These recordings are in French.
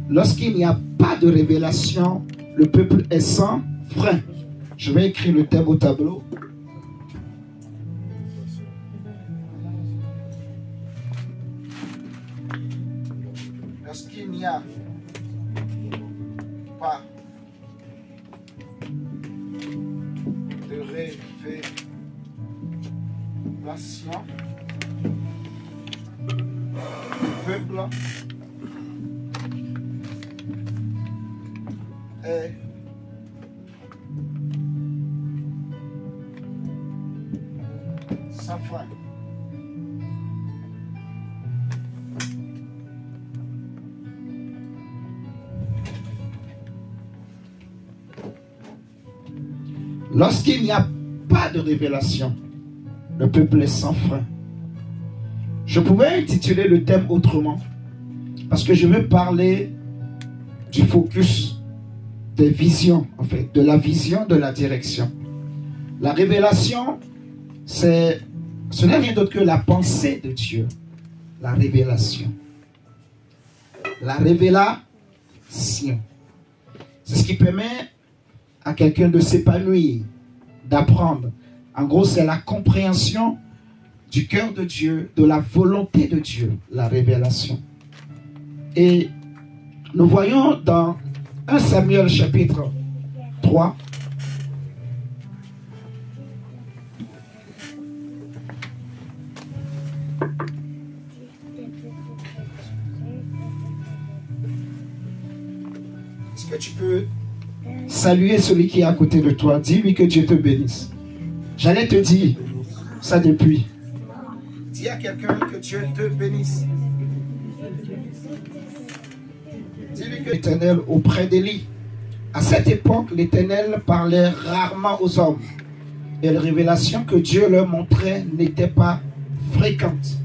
Lorsqu'il n'y a pas de révélation, le peuple est sans frein. Je vais écrire le thème au tableau. Lorsqu'il n'y a pas de révélation, le peuple est sans frein. Lorsqu'il n'y a pas de révélation, le peuple est sans frein. Je pouvais intituler le thème autrement, parce que je veux parler du focus, des visions, en fait, de la vision, de la direction. La révélation, ce n'est rien d'autre que la pensée de Dieu. La révélation. La révélation. C'est ce qui permet à quelqu'un de s'épanouir, d'apprendre. En gros, c'est la compréhension du cœur de Dieu, de la volonté de Dieu, la révélation. Et nous voyons dans 1 Samuel chapitre 3, est-ce que tu peux saluer celui qui est à côté de toi? Dis-lui que Dieu te bénisse. J'allais te dire ça depuis. Dis à quelqu'un que Dieu te bénisse. Dis-lui que l'Éternel auprès d'Élie. À cette époque, l'Éternel parlait rarement aux hommes. Et les révélations que Dieu leur montrait n'étaient pas fréquentes.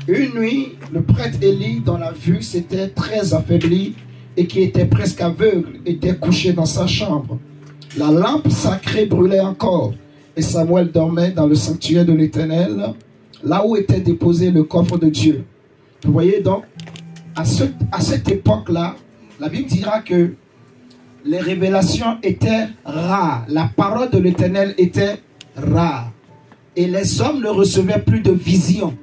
Une nuit, le prêtre Élie, dont la vue s'était très affaiblie et qui était presque aveugle, était couché dans sa chambre. La lampe sacrée brûlait encore, et Samuel dormait dans le sanctuaire de l'Éternel, là où était déposé le coffre de Dieu. Vous voyez donc, à cette époque-là, la Bible dira que les révélations étaient rares. La parole de l'Éternel était rare. Et les hommes ne recevaient plus de vision.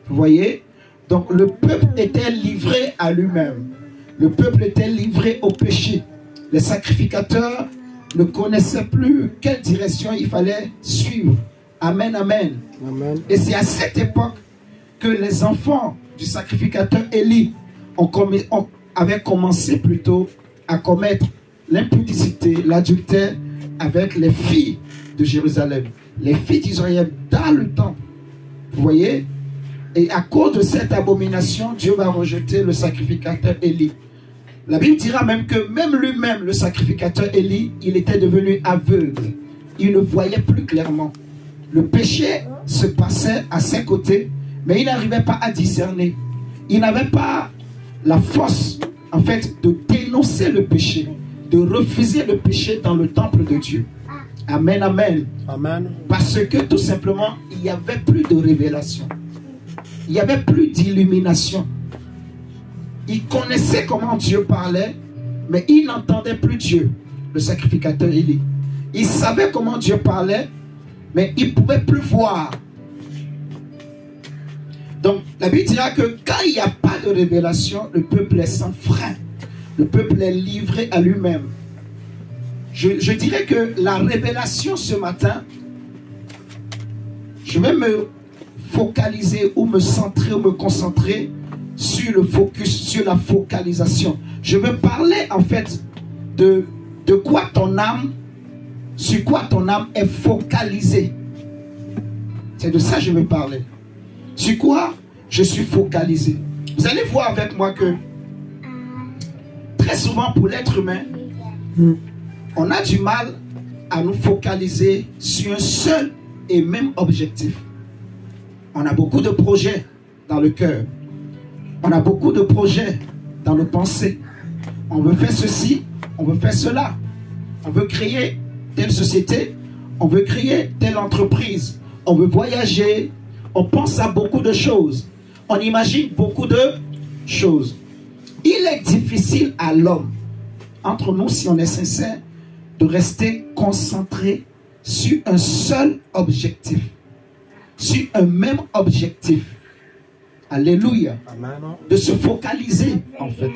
Vous voyez? Donc le peuple était livré à lui-même. Le peuple était livré au péché. Les sacrificateurs ne connaissaient plus quelle direction il fallait suivre. Amen, amen. Amen. Et c'est à cette époque que les enfants du sacrificateur Élie avaient commencé plutôt à commettre l'impudicité, l'adultère avec les filles de Jérusalem. Les filles d'Israël dans le temple. Vous voyez? Et à cause de cette abomination, Dieu va rejeter le sacrificateur Élie. La Bible dira même que même lui-même, le sacrificateur Élie, il était devenu aveugle. Il ne voyait plus clairement. Le péché se passait à ses côtés, mais il n'arrivait pas à discerner. Il n'avait pas la force, en fait, de dénoncer le péché, de refuser le péché dans le temple de Dieu. Amen, amen. Amen. Parce que tout simplement, il n'y avait plus de révélation. Il n'y avait plus d'illumination. Il connaissait comment Dieu parlait, mais il n'entendait plus Dieu, le sacrificateur Élie. Il savait comment Dieu parlait, mais il ne pouvait plus voir. Donc, la Bible dira que quand il n'y a pas de révélation, le peuple est sans frein. Le peuple est livré à lui-même. Je dirais que la révélation ce matin, je vais me focaliser ou me centrer ou me concentrer sur le focus, sur la focalisation. Je veux parler en fait de quoi ton âme, sur quoi ton âme est focalisée. C'est de ça que je veux parler. Sur quoi je suis focalisé. Vous allez voir avec moi que très souvent pour l'être humain, on a du mal à nous focaliser sur un seul et même objectif. On a beaucoup de projets dans le cœur. On a beaucoup de projets dans nos pensées. On veut faire ceci, on veut faire cela. On veut créer telle société, on veut créer telle entreprise. On veut voyager, on pense à beaucoup de choses. On imagine beaucoup de choses. Il est difficile à l'homme, entre nous si on est sincère, de rester concentré sur un seul objectif, sur un même objectif. Alléluia. De se focaliser, en fait.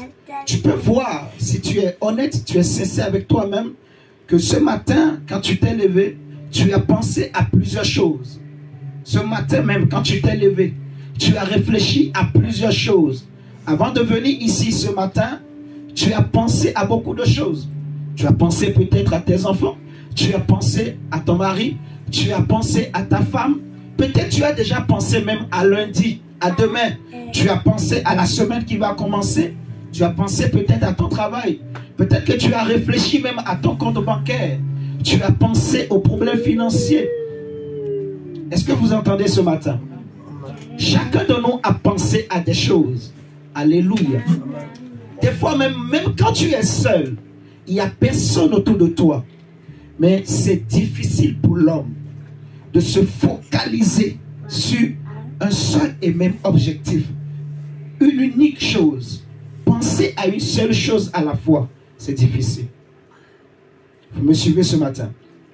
Tu peux voir, si tu es honnête, tu es sincère avec toi-même, que ce matin, quand tu t'es levé, tu as pensé à plusieurs choses. Ce matin même, quand tu t'es levé, tu as réfléchi à plusieurs choses. Avant de venir ici ce matin, tu as pensé à beaucoup de choses. Tu as pensé peut-être à tes enfants, tu as pensé à ton mari, tu as pensé à ta femme. Peut-être tu as déjà pensé même à lundi, à demain. Tu as pensé à la semaine qui va commencer. Tu as pensé peut-être à ton travail. Peut-être que tu as réfléchi même à ton compte bancaire. Tu as pensé aux problèmes financiers. Est-ce que vous entendez ce matin? Chacun de nous a pensé à des choses. Alléluia. Des fois même quand tu es seul, il n'y a personne autour de toi. Mais c'est difficile pour l'homme de se focaliser sur un seul et même objectif. Une unique chose. Penser à une seule chose à la fois, c'est difficile. Vous me suivez ce matin?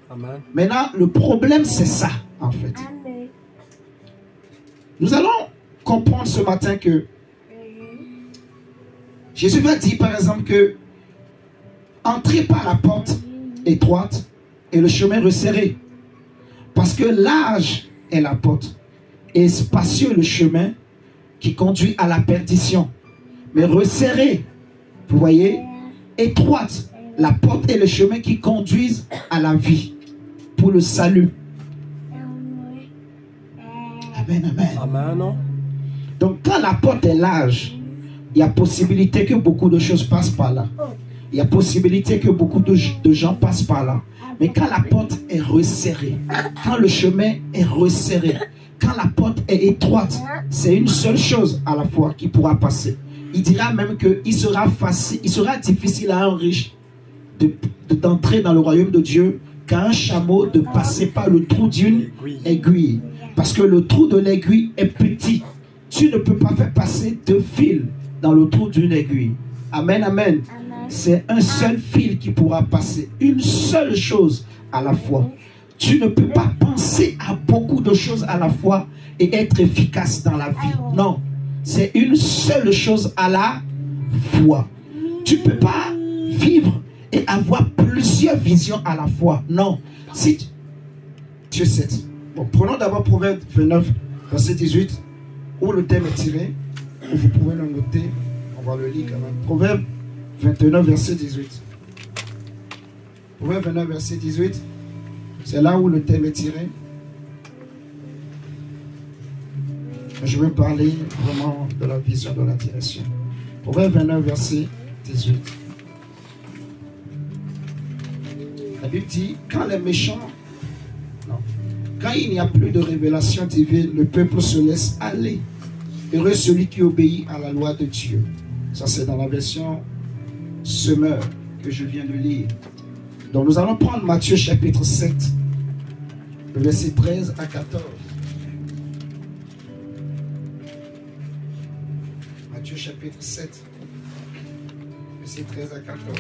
Amen. Maintenant, le problème, c'est ça, en fait. Amen. Nous allons comprendre ce matin que Jésus va dire, par exemple, que entrez par la porte étroite et le chemin resserré. Parce que large est la porte et spacieux le chemin qui conduit à la perdition. Mais resserré, vous voyez, étroite, la porte et le chemin qui conduisent à la vie, pour le salut. Amen, amen. Amen. Donc quand la porte est large, il y a possibilité que beaucoup de choses passent par là. Il y a possibilité que beaucoup de gens passent par là. Mais quand la porte est resserrée, quand le chemin est resserré, quand la porte est étroite, c'est une seule chose à la fois qui pourra passer. Il dira même qu'il sera facile, il sera difficile à un riche d'entrer dans le royaume de Dieu qu'à un chameau de passer par le trou d'une aiguille. Parce que le trou de l'aiguille est petit. Tu ne peux pas faire passer deux fils dans le trou d'une aiguille. Amen, amen. C'est un seul fil qui pourra passer. Une seule chose à la fois. Tu ne peux pas penser à beaucoup de choses à la fois et être efficace dans la vie. Non. C'est une seule chose à la fois. Tu ne peux pas vivre et avoir plusieurs visions à la fois. Non. Si tu sais. Bon, prenons d'abord Proverbe 29, verset 18, où le thème est tiré. Où vous pouvez le noter. On va le lire quand même. Proverbe 29, verset 18. Proverbe 29, verset 18. C'est là où le thème est tiré. Je vais parler vraiment de la vision, de la direction. Proverbe 29, verset 18. La Bible dit, quand les méchants, non, quand il n'y a plus de révélation divine, le peuple se laisse aller. Heureux celui qui obéit à la loi de Dieu. Ça, c'est dans la version Semeur que je viens de lire. Donc, nous allons prendre Matthieu chapitre 7, le verset 13 à 14. Matthieu chapitre 7, verset 13 à 14.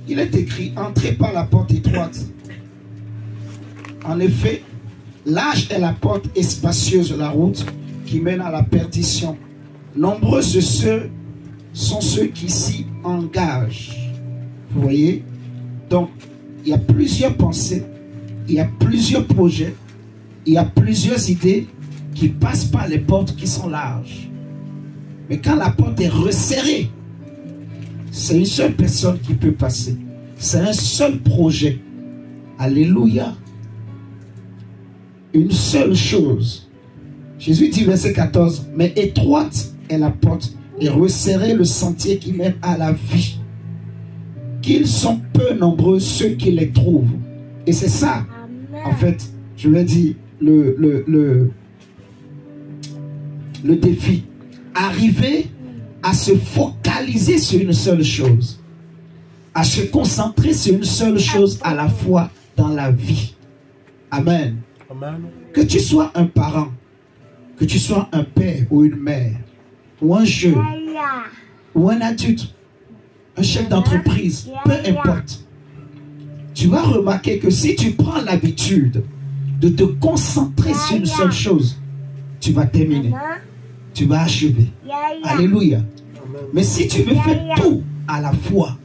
Il est écrit, entrez par la porte étroite. En effet, large est la porte et spacieuse la route qui mène à la perdition. Nombreux sont ceux qui s'y engagent. Vous voyez? Donc, il y a plusieurs pensées, il y a plusieurs projets, il y a plusieurs idées qui passent par les portes qui sont larges. Mais quand la porte est resserrée, c'est une seule personne qui peut passer. C'est un seul projet. Alléluia. Une seule chose. Jésus dit verset 14, mais étroite est la porte et resserré le sentier qui mène à la vie. Qu'ils sont peu nombreux ceux qui les trouvent. Et c'est ça, en fait, je vais dire, le défi. Arriver à se focaliser sur une seule chose. À se concentrer sur une seule chose à la fois dans la vie. Amen. Amen. Que tu sois un parent, Que tu sois un père ou une mère, ou un jeune, ou un adulte, un chef d'entreprise, peu importe. Tu vas remarquer que si tu prends l'habitude de te concentrer sur une seule chose, tu vas terminer. Tu vas achever. Alléluia. Mais si tu veux faire tout à la fois,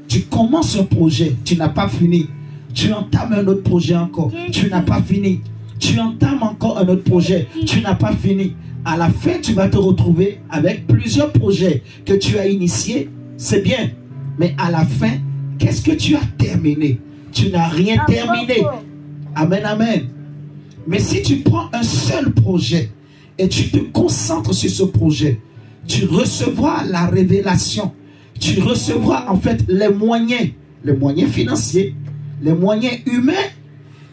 tu commences un projet, tu n'as pas fini. Tu entames un autre projet encore, tu n'as pas fini. Tu entames encore un autre projet, tu n'as pas fini. À la fin, tu vas te retrouver avec plusieurs projets que tu as initiés. C'est bien. Mais à la fin, qu'est-ce que tu as terminé? Tu n'as rien terminé. Amen, amen. Mais si tu prends un seul projet et tu te concentres sur ce projet, tu recevras la révélation. Tu recevras en fait les moyens financiers, les moyens humains,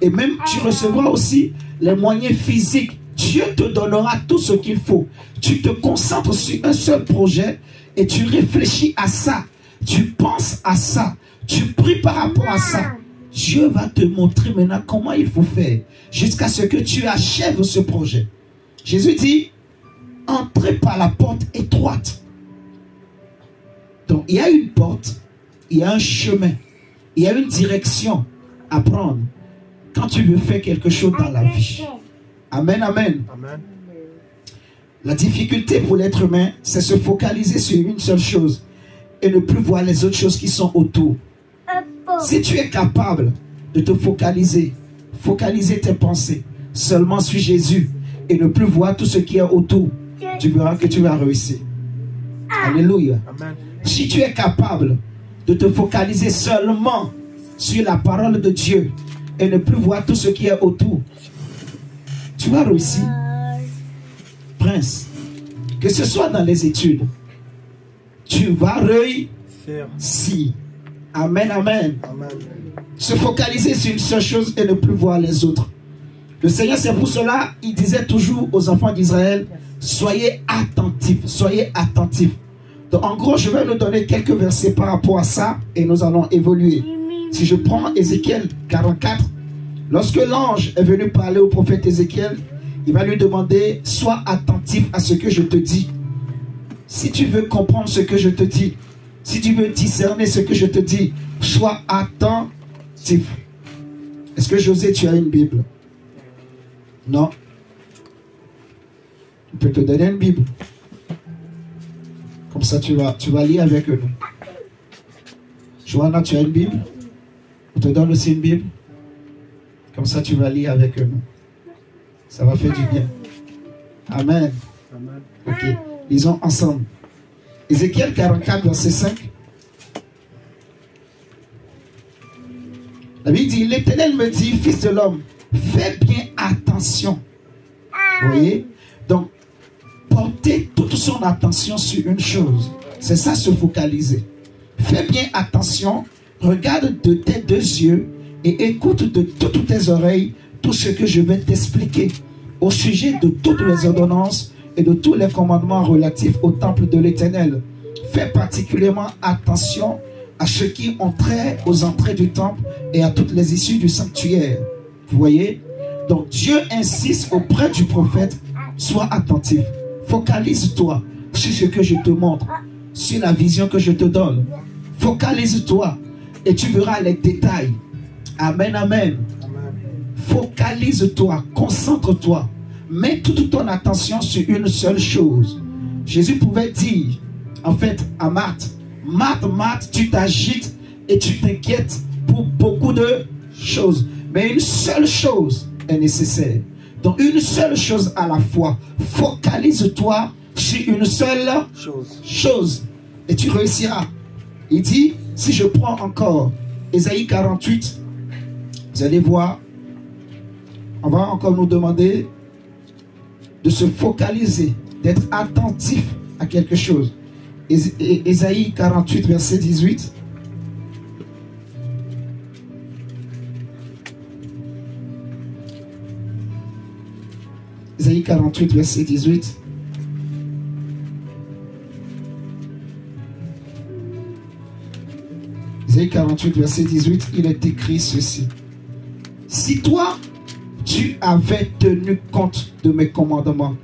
et même tu recevras aussi les moyens physiques. Dieu te donnera tout ce qu'il faut. Tu te concentres sur un seul projet et tu réfléchis à ça. Tu penses à ça. Tu pries par rapport à ça. Dieu va te montrer maintenant comment il faut faire jusqu'à ce que tu achèves ce projet. Jésus dit, entrez par la porte étroite. Donc, il y a une porte, il y a un chemin, il y a une direction à prendre quand tu veux faire quelque chose dans la vie. Amen, amen. Amen. La difficulté pour l'être humain, c'est se focaliser sur une seule chose et ne plus voir les autres choses qui sont autour. Si tu es capable de te focaliser tes pensées seulement sur Jésus et ne plus voir tout ce qui est autour, tu verras que tu vas réussir. Alléluia. Amen. Si tu es capable de te focaliser seulement sur la parole de Dieu et ne plus voir tout ce qui est autour, tu vas réussir. Prince, que ce soit dans les études, tu vas réussir. Amen, amen. Amen. Se focaliser sur une seule chose et ne plus voir les autres. Le Seigneur, c'est pour cela, il disait toujours aux enfants d'Israël, soyez attentifs, soyez attentifs. Donc en gros, je vais nous donner quelques versets par rapport à ça et nous allons évoluer. Si je prends Ézéchiel 44, lorsque l'ange est venu parler au prophète Ézéchiel, il va lui demander, sois attentif à ce que je te dis. Si tu veux comprendre ce que je te dis, si tu veux discerner ce que je te dis, sois attentif. Est-ce que José, tu as une Bible? Non. Je peux te donner une Bible. Comme ça, tu vas lire avec nous. Johanna, tu as une Bible? On te donne aussi une Bible. Comme ça, tu vas lire avec nous. Ça va faire du bien. Amen. Amen. Ok, lisons ensemble. Ézéchiel 44, verset 5. La Bible dit, l'Éternel me dit, fils de l'homme, fais bien attention. Vous voyez? Donc, porter toute son attention sur une chose. C'est ça, se focaliser. Fais bien attention, regarde de tes deux yeux et écoute de toutes tes oreilles tout ce que je vais t'expliquer au sujet de toutes les ordonnances et de tous les commandements relatifs au temple de l'Éternel. Fais particulièrement attention à ceux qui ont trait aux entrées du temple et à toutes les issues du sanctuaire. Vous voyez? Donc Dieu insiste auprès du prophète, sois attentif. Focalise-toi sur ce que je te montre, sur la vision que je te donne. Focalise-toi et tu verras les détails. Amen, amen. Focalise-toi, concentre-toi. Mets toute ton attention sur une seule chose. Jésus pouvait dire, en fait, à Marthe, Marthe, tu t'agites et tu t'inquiètes pour beaucoup de choses. Mais une seule chose est nécessaire. Donc une seule chose à la fois. Focalise-toi sur une seule chose. Et tu réussiras. Il dit, si je prends encore Ésaïe 48, vous allez voir, on va encore nous demander de se focaliser, d'être attentif à quelque chose. Ésaïe 48, verset 18. Ésaïe 48, verset 18. Ésaïe 48, verset 18, il est écrit ceci. Si toi, tu avais tenu compte de mes commandements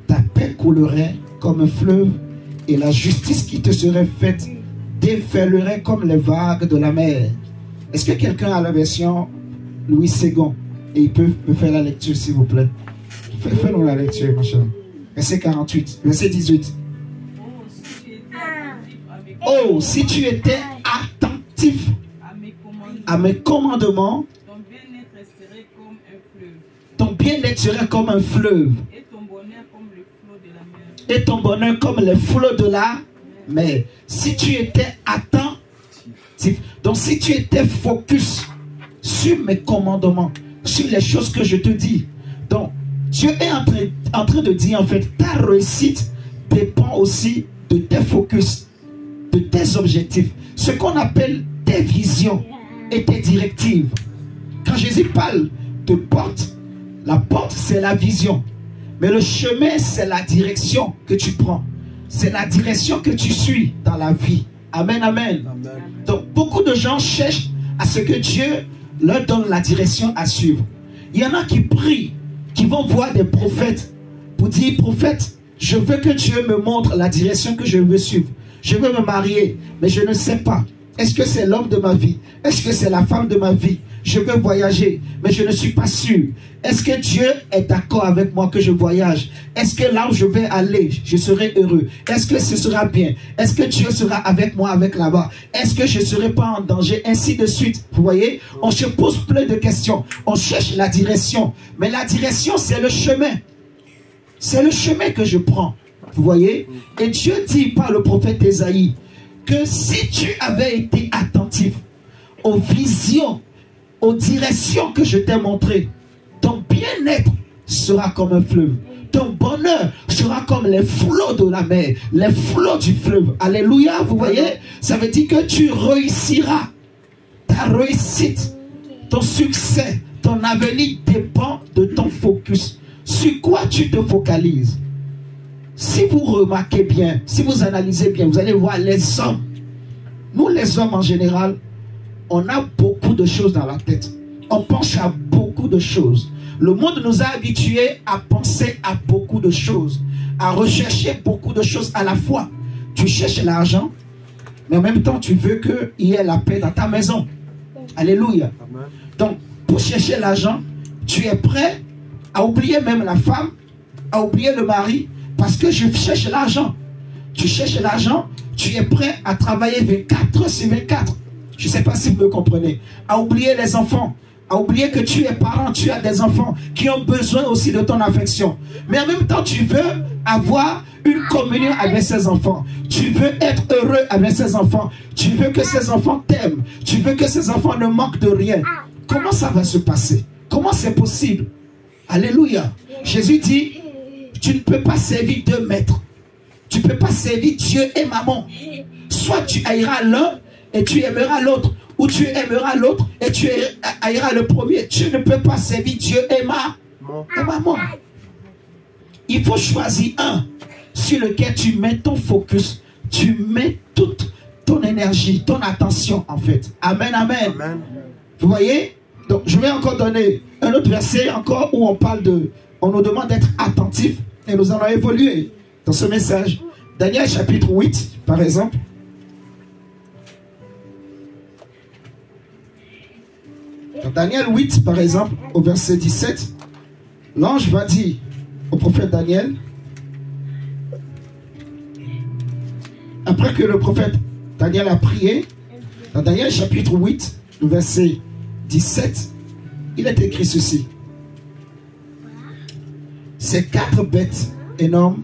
ta paix coulerait comme un fleuve et la justice qui te serait faite déferlerait comme les vagues de la mer. Est-ce que quelqu'un a la version Louis Ségon? Et il peut me faire la lecture, s'il vous plaît. Fais-nous la lecture, ma chère. Verset 48, verset 18. Oh, si tu étais attentif à mes commandements, ton bien-être serait comme un fleuve. Et ton bonheur comme les flots de la mer. Si tu étais attentif, donc si tu étais focus sur mes commandements, sur les choses que je te dis, donc Dieu est en train de dire en fait, ta réussite dépend aussi de tes focus, de tes objectifs, ce qu'on appelle tes visions et tes directives. Quand Jésus parle de porte, la porte c'est la vision, mais le chemin c'est la direction que tu prends, c'est la direction que tu suis dans la vie. Amen, amen. Amen. Donc beaucoup de gens cherchent à ce que Dieu leur donne la direction à suivre. Il y en a qui prient, qui vont voir des prophètes pour dire, prophète, je veux que Dieu me montre la direction que je veux suivre. Je veux me marier, mais je ne sais pas. Est-ce que c'est l'homme de ma vie? Est-ce que c'est la femme de ma vie? Je veux voyager, mais je ne suis pas sûr. Est-ce que Dieu est d'accord avec moi que je voyage? Est-ce que là où je vais aller, je serai heureux? Est-ce que ce sera bien? Est-ce que Dieu sera avec moi, avec là-bas? Est-ce que je ne serai pas en danger? Ainsi de suite. Vous voyez? On se pose plein de questions. On cherche la direction. Mais la direction, c'est le chemin. C'est le chemin que je prends. Vous voyez? Et Dieu dit par le prophète Ésaïe que si tu avais été attentif aux visions, aux directions que je t'ai montrées, ton bien-être sera comme un fleuve. Ton bonheur sera comme les flots de la mer, les flots du fleuve. Alléluia, vous voyez? Ça veut dire que tu réussiras. Ta réussite, ton succès, ton avenir dépend de ton focus. Sur quoi tu te focalises? Si vous remarquez bien, si vous analysez bien, vous allez voir les hommes. Nous les hommes en général, on a beaucoup de choses dans la tête. On pense à beaucoup de choses. Le monde nous a habitués à penser à beaucoup de choses, à rechercher beaucoup de choses à la fois. Tu cherches l'argent, mais en même temps tu veux qu'il y ait la paix dans ta maison. Alléluia. Donc pour chercher l'argent, tu es prêt à oublier même la femme, à oublier le mari, parce que je cherche l'argent. Tu cherches l'argent, tu es prêt à travailler 24 heures sur 24. Je ne sais pas si vous me comprenez. À oublier les enfants, à oublier que tu es parent, tu as des enfants qui ont besoin aussi de ton affection. Mais en même temps, tu veux avoir une communion avec ces enfants. Tu veux être heureux avec ces enfants. Tu veux que ces enfants t'aiment. Tu veux que ces enfants ne manquent de rien. Comment ça va se passer? Comment c'est possible? Alléluia. Jésus dit, tu ne peux pas servir deux maîtres. Tu ne peux pas servir Dieu et maman. Soit tu haïras l'un et tu aimeras l'autre, ou tu aimeras l'autre et tu haïras le premier. Tu ne peux pas servir Dieu et maman. Il faut choisir un sur lequel tu mets ton focus, tu mets toute ton énergie, ton attention en fait. Amen, amen. Amen. Vous voyez? Donc je vais encore donner un autre verset encore où on parle de, on nous demande d'être attentif et nous allons évoluer dans ce message. Daniel chapitre 8 par exemple. Dans Daniel 8 par exemple au verset 17, l'ange va dire au prophète Daniel, après que le prophète Daniel a prié, dans Daniel chapitre 8, le verset 17, il est écrit ceci. Ces quatre bêtes énormes,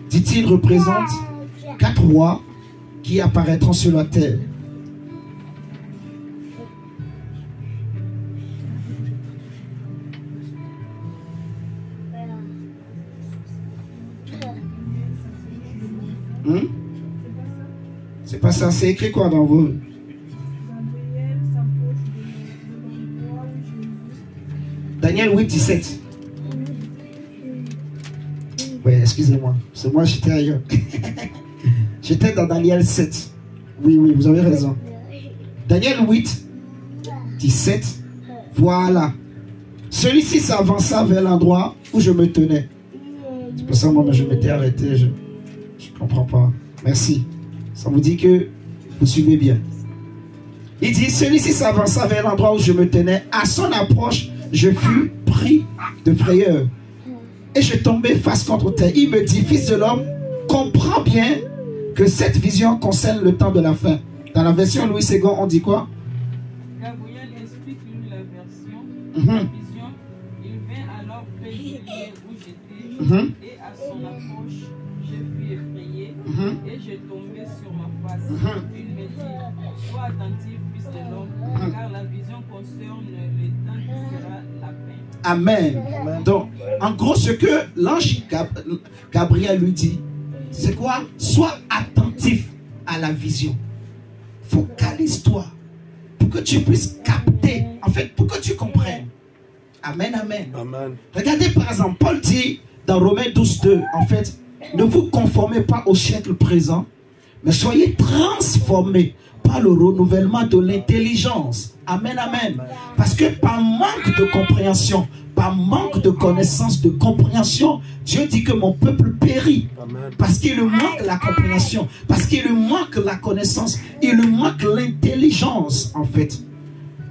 dit-il, représentent quatre rois qui apparaîtront sur la terre. C'est pas ça, c'est écrit quoi dans vos... Daniel 8, 17. Oui, excusez-moi. C'est moi, j'étais ailleurs. J'étais dans Daniel 7. Oui, oui, vous avez raison. Daniel 8, 17. Voilà. Celui-ci s'avança vers l'endroit où je me tenais. C'est pour ça, moi, je m'étais arrêté. Je ne comprends pas. Merci. Ça vous dit que vous suivez bien. Il dit, celui-ci s'avança vers l'endroit où je me tenais. À son approche, je fus pris de frayeur. Et je tombais face contre terre. Il me dit, fils de l'homme, comprends bien que cette vision concerne le temps de la fin. Dans la version Louis II, on dit quoi? Gabriel explique la version. La vision, il vint alors près du lieu où j'étais. Et à son approche, je fus effrayé. Et je tombais sur ma face. Il me dit, sois attentif, fils de l'homme, car la vision concerne le temps qui sera la fin. Amen. Donc, en gros, ce que l'ange Gabriel lui dit, c'est quoi? Sois attentif à la vision. Focalise-toi pour que tu puisses capter, en fait, pour que tu comprennes. Amen, amen. Amen. Regardez par exemple, Paul dit dans Romains 12, 2, en fait, ne vous conformez pas au siècle présent, mais soyez transformés par le renouvellement de l'intelligence. Amen, amen. Parce que par manque de compréhension, par manque de connaissance, de compréhension, Dieu dit que mon peuple périt. Parce qu'il lui manque la compréhension, parce qu'il lui manque la connaissance, il lui manque l'intelligence, en fait.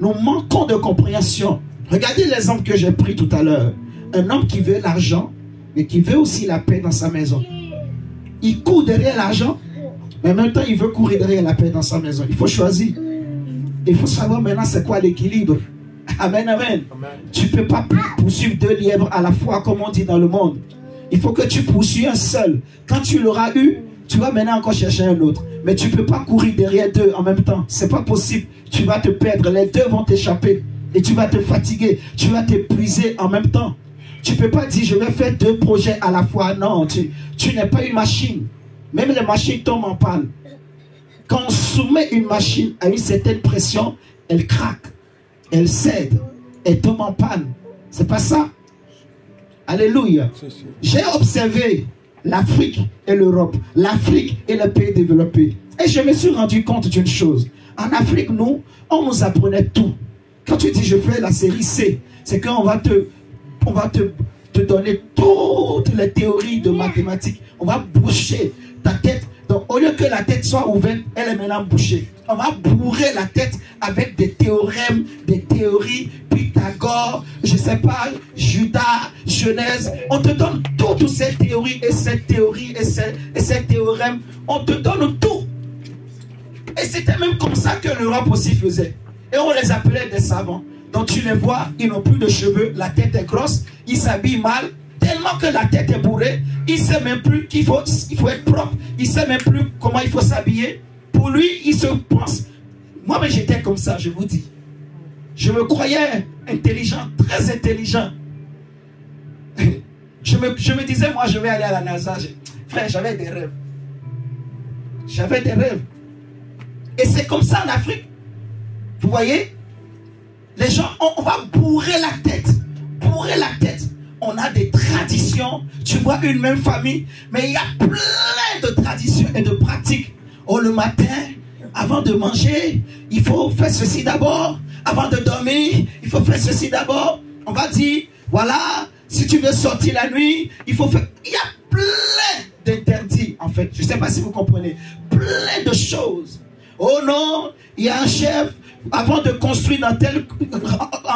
Nous manquons de compréhension. Regardez l'exemple que j'ai pris tout à l'heure. Un homme qui veut l'argent, mais qui veut aussi la paix dans sa maison. Il court derrière l'argent, mais en même temps, il veut courir derrière la paix dans sa maison. Il faut choisir. Il faut savoir maintenant c'est quoi l'équilibre. Amen, amen. Tu ne peux pas poursuivre 2 lièvres à la fois, comme on dit dans le monde. Il faut que tu poursuives un seul. Quand tu l'auras eu, tu vas maintenant encore chercher un autre. Mais tu ne peux pas courir derrière 2 en même temps. Ce n'est pas possible. Tu vas te perdre. Les 2 vont t'échapper. Et tu vas te fatiguer. Tu vas t'épuiser en même temps. Tu ne peux pas dire je vais faire 2 projets à la fois. Non, tu n'es pas une machine. Même les machines tombent en panne. Quand on soumet une machine à une certaine pression, elle craque, elle cède, elle tombe en panne. C'est pas ça? Alléluia. J'ai observé l'Afrique et l'Europe, l'Afrique et les pays développés. Et je me suis rendu compte d'une chose. En Afrique, nous, on nous apprenait tout. Quand tu dis je fais la série C, c'est qu'on va te donner toutes les théories de mathématiques. On va boucher ta tête. Donc, au lieu que la tête soit ouverte, elle est maintenant bouchée. On va bourrer la tête avec des théorèmes, des théories, Pythagore, je ne sais pas, Judas, Genèse. On te donne toutes ces théories et ces théories et ces théorèmes. On te donne tout. Et c'était même comme ça que l'Europe aussi faisait. Et on les appelait des savants. Donc tu les vois, ils n'ont plus de cheveux, la tête est grosse, ils s'habillent mal. Tellement que la tête est bourrée, il ne sait même plus qu'il faut être propre. Il ne sait même plus comment il faut s'habiller. Pour lui, il se pense. Moi, mais j'étais comme ça, je vous dis. Je me croyais intelligent, très intelligent. Je me disais, moi, je vais aller à la NASA. Frère, j'avais des rêves. J'avais des rêves. Et c'est comme ça en Afrique. Vous voyez? Les gens, on va bourrer la tête. Bourrer la tête. On a des traditions. Tu vois une même famille, mais il y a plein de traditions et de pratiques. Oh, le matin, avant de manger, il faut faire ceci d'abord. Avant de dormir, il faut faire ceci d'abord. On va dire, voilà, si tu veux sortir la nuit, il faut faire... Il y a plein d'interdits, en fait. Je ne sais pas si vous comprenez. Plein de choses. Oh non, il y a un chef. Avant de construire dans tel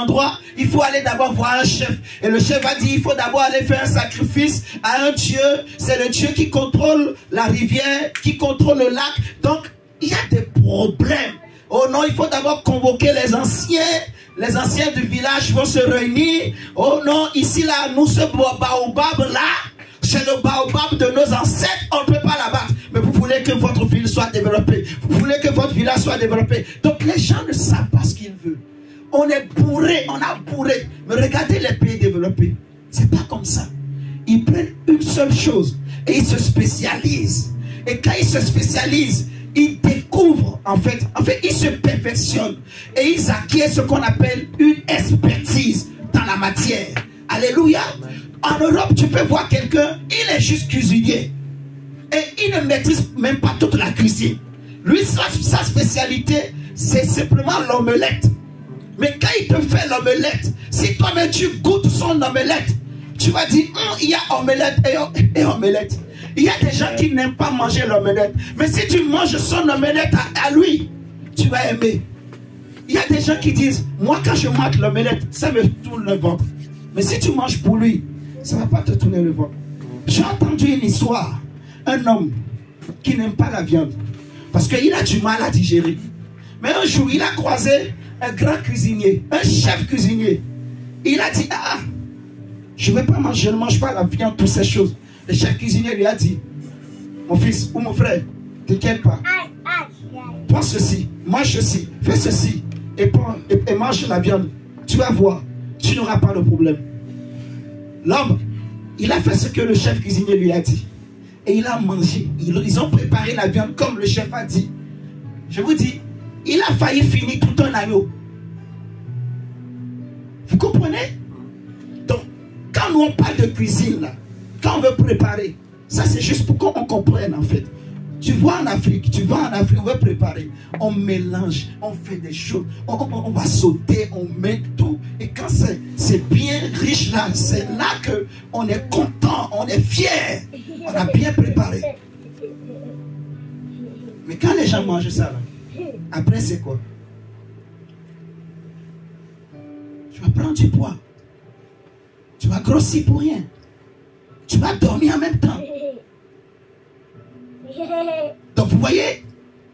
endroit, il faut aller d'abord voir un chef. Et le chef va dire, il faut d'abord aller faire un sacrifice à un Dieu. C'est le Dieu qui contrôle la rivière, qui contrôle le lac. Donc, il y a des problèmes. Oh non, il faut d'abord convoquer les anciens. Les anciens du village vont se réunir. Oh non, ici, là, nous, ce baobab, là, c'est le baobab de nos ancêtres. On ne peut pas l'abattre. Mais vous voulez que votre ville soit développée. Vous voulez que votre village soit développé. Donc les gens ne savent pas ce qu'ils veulent. On est bourré, on a bourré. Mais regardez les pays développés. C'est pas comme ça. Ils prennent une seule chose et ils se spécialisent. Et quand ils se spécialisent, ils découvrent, en fait, ils se perfectionnent. Et ils acquièrent ce qu'on appelle une expertise dans la matière. Alléluia. En Europe, tu peux voir quelqu'un, il est juste cuisinier. Et il ne maîtrise même pas toute la cuisine. Lui, sa spécialité, c'est simplement l'omelette. Mais quand il te fait l'omelette, si toi-même tu goûtes son omelette, Tu vas dire, il y a omelette et omelette. Il y a des gens qui n'aiment pas manger l'omelette. Mais si tu manges son omelette à lui, tu vas aimer. Il y a des gens qui disent, moi quand je mange l'omelette, ça me tourne le ventre. Mais si tu manges pour lui, ça ne va pas te tourner le ventre. J'ai entendu une histoire. Un homme qui n'aime pas la viande. Parce qu'il a du mal à digérer. Mais un jour, il a croisé un grand cuisinier, un chef cuisinier. Il a dit, je ne mange pas la viande, toutes ces choses. Le chef cuisinier lui a dit, mon fils ou mon frère, t'inquiète pas. Prends ceci, mange ceci, fais ceci, et mange la viande. Tu vas voir, tu n'auras pas de problème. L'homme, il a fait ce que le chef cuisinier lui a dit. Et il a mangé. Ils ont préparé la viande comme le chef a dit. Je vous dis, il a failli finir tout un agneau. Vous comprenez? Donc, quand nous on parle de cuisine, là, quand on veut préparer, ça c'est juste pour qu'on comprenne en fait. Tu vas en Afrique, on veut préparer. On mélange, on fait des choses, on va sauter, on met tout. Et quand c'est bien riche là, c'est là qu'on est content, on est fier. On a bien préparé. Mais quand les gens mangent ça, là, après c'est quoi? Tu vas prendre du poids. Tu vas grossir pour rien. Tu vas dormir en même temps. Donc vous voyez,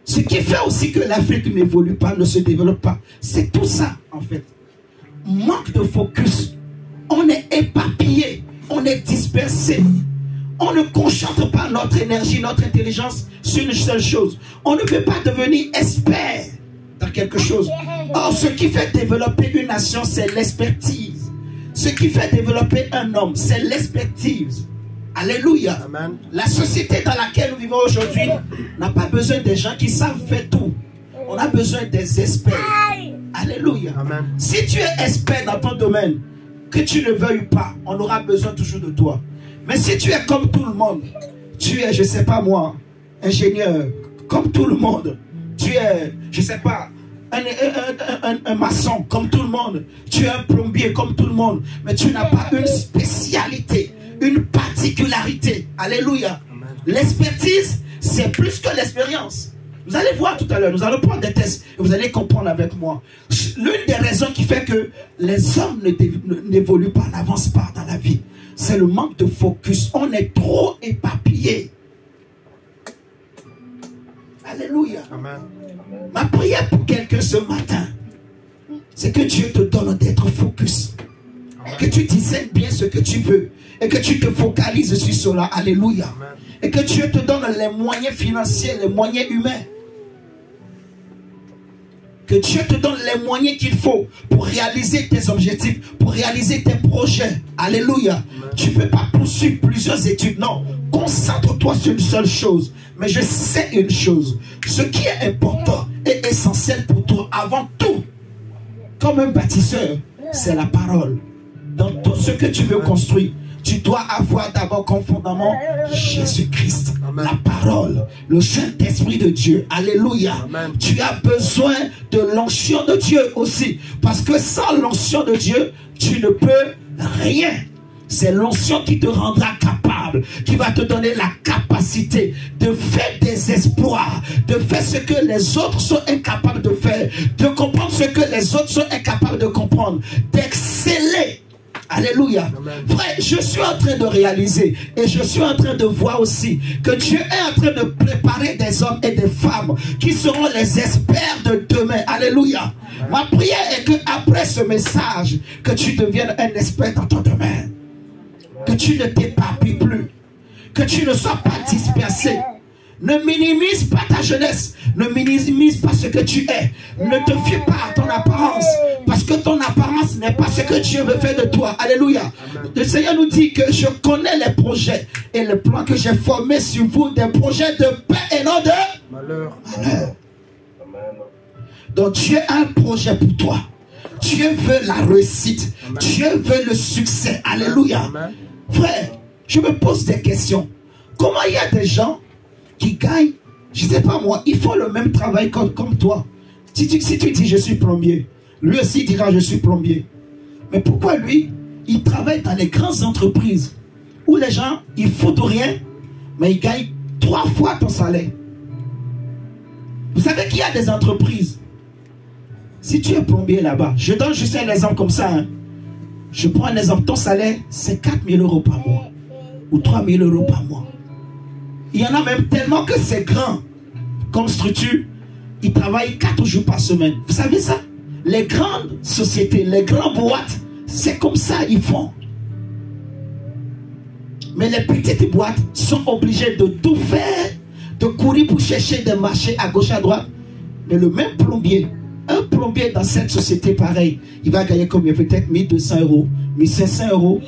ce qui fait aussi que l'Afrique n'évolue pas, ne se développe pas, c'est tout ça en fait. Manque de focus. On est éparpillé, on est dispersé. On ne concentre pas notre énergie, notre intelligence sur une seule chose. On ne veut pas devenir expert dans quelque chose. Or, ce qui fait développer une nation, c'est l'expertise. Ce qui fait développer un homme, c'est l'expertise. Alléluia. Amen. La société dans laquelle nous vivons aujourd'hui n'a pas besoin des gens qui savent faire tout. On a besoin des experts. Alléluia. Amen. Si tu es expert dans ton domaine, que tu ne veuilles pas, on aura besoin toujours de toi. Mais si tu es comme tout le monde, tu es, je ne sais pas moi, ingénieur, comme tout le monde, tu es, je ne sais pas, un maçon comme tout le monde, tu es un plombier comme tout le monde, mais tu n'as pas une spécialité, une particularité. Alléluia. L'expertise, c'est plus que l'expérience. Vous allez voir tout à l'heure, nous allons prendre des tests et vous allez comprendre avec moi. L'une des raisons qui fait que les hommes n'évoluent pas, n'avancent pas dans la vie, c'est le manque de focus. On est trop éparpillé. Alléluia. Amen. Ma prière pour quelqu'un ce matin, c'est que Dieu te donne d'être focus. Amen. Que tu discernes bien ce que tu veux et que tu te focalises sur cela. Alléluia. Amen. Et que Dieu te donne les moyens financiers, les moyens humains. Que Dieu te donne les moyens qu'il faut pour réaliser tes objectifs, pour réaliser tes projets. Alléluia. Amen. Tu ne peux pas poursuivre plusieurs études. Non. Concentre-toi sur une seule chose. Mais je sais une chose. Ce qui est important et essentiel pour toi, avant tout, comme un bâtisseur, c'est la parole. Dans tout ce que tu veux construire, tu dois avoir d'abord comme fondament Jésus-Christ, la parole, le Saint-Esprit de Dieu. Alléluia. Amen. Tu as besoin de l'onction de Dieu aussi. Parce que sans l'onction de Dieu, tu ne peux rien. C'est l'onction qui te rendra capable, qui va te donner la capacité de faire des exploits, de faire ce que les autres sont incapables de faire, de comprendre ce que les autres sont incapables de comprendre, d'exceller. Alléluia. Amen. Frère, je suis en train de réaliser et je suis en train de voir aussi que Dieu est en train de préparer des hommes et des femmes qui seront les experts de demain. Alléluia. Amen. Ma prière est que après ce message, que tu deviennes un expert dans ton domaine. Que tu ne t'éparpilles plus. Que tu ne sois pas dispersé. Ne minimise pas ta jeunesse. Ne minimise pas ce que tu es. Ne te fie pas à ton apparence. Parce que ton apparence n'est pas ce que Dieu veut faire de toi. Alléluia. Amen. Le Seigneur nous dit que je connais les projets et les plans que j'ai formés sur vous. Des projets de paix et non de malheur. Amen. Donc Dieu a un projet pour toi. Dieu veut la réussite. Amen. Dieu veut le succès. Alléluia. Amen. Frère, je me pose des questions. Comment il y a des gens qui gagnent, je ne sais pas moi, ils font le même travail comme toi. Si tu dis je suis plombier, lui aussi dira je suis plombier. Mais pourquoi lui, ils travaillent dans les grandes entreprises où les gens, ils foutent rien, mais ils gagnent 3 fois ton salaire. Vous savez qu'il y a des entreprises. Si tu es plombier là-bas, je donne juste un exemple comme ça. Hein. Je prends un exemple. Ton salaire, c'est 4 000 € par mois. Ou 3 000 € par mois. Il y en a même tellement que c'est grand. Comme structure, ils travaillent 4 jours par semaine. Vous savez ça? Les grandes sociétés, les grandes boîtes, c'est comme ça ils font. Mais les petites boîtes sont obligées de tout faire, de courir pour chercher des marchés à gauche à droite. Mais le même plombier, un plombier dans cette société pareil, il va gagner combien? Peut-être 1 200 €, 1 500 €,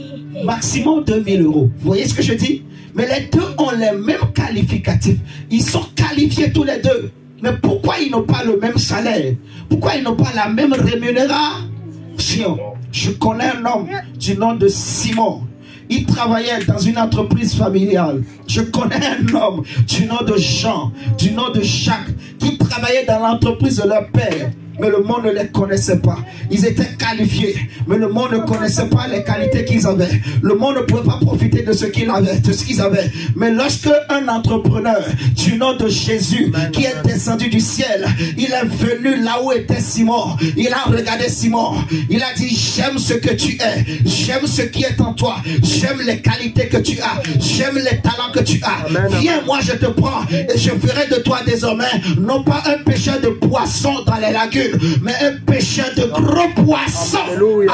maximum 2 000 €. Vous voyez ce que je dis? Mais les deux ont les mêmes qualificatifs. Ils sont qualifiés tous les deux. Mais pourquoi ils n'ont pas le même salaire? Pourquoi ils n'ont pas la même rémunération? Je connais un homme du nom de Simon. Il travaillait dans une entreprise familiale. Je connais un homme du nom de Jean, du nom de Jacques, qui travaillait dans l'entreprise de leur père. Mais le monde ne les connaissait pas. Ils étaient qualifiés, mais le monde ne connaissait pas les qualités qu'ils avaient. Le monde ne pouvait pas profiter de ce qu'ils avaient, Mais lorsque un entrepreneur du nom de Jésus, qui est descendu du ciel, il est venu là où était Simon. Il a regardé Simon. Il a dit: j'aime ce que tu es. J'aime ce qui est en toi. J'aime les qualités que tu as. J'aime les talents que tu as. Viens, moi je te prends et je ferai de toi désormais non pas un pêcheur de poissons dans les lagunes, mais un pêcheur de gros poissons.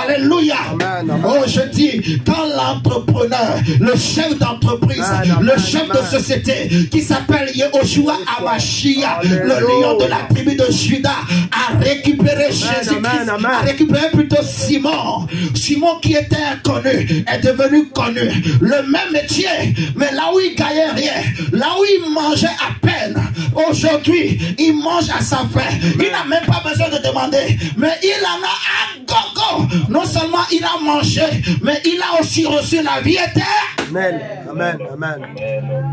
Alléluia. Oh, je dis, quand l'entrepreneur, le chef d'entreprise, le chef de société qui s'appelle Yehoshua Amashia, le lion de la tribu de Juda, a récupéré Jésus-Christ, a récupéré plutôt Simon. Simon qui était inconnu est devenu connu. Le même métier, mais là où il gagnait rien, là où il mangeait à peine, aujourd'hui il mange à sa faim. Il n'a même pas besoin de demander, mais il en a un gogo. Non seulement il a mangé, mais il a aussi reçu la vie éternelle. Amen, amen,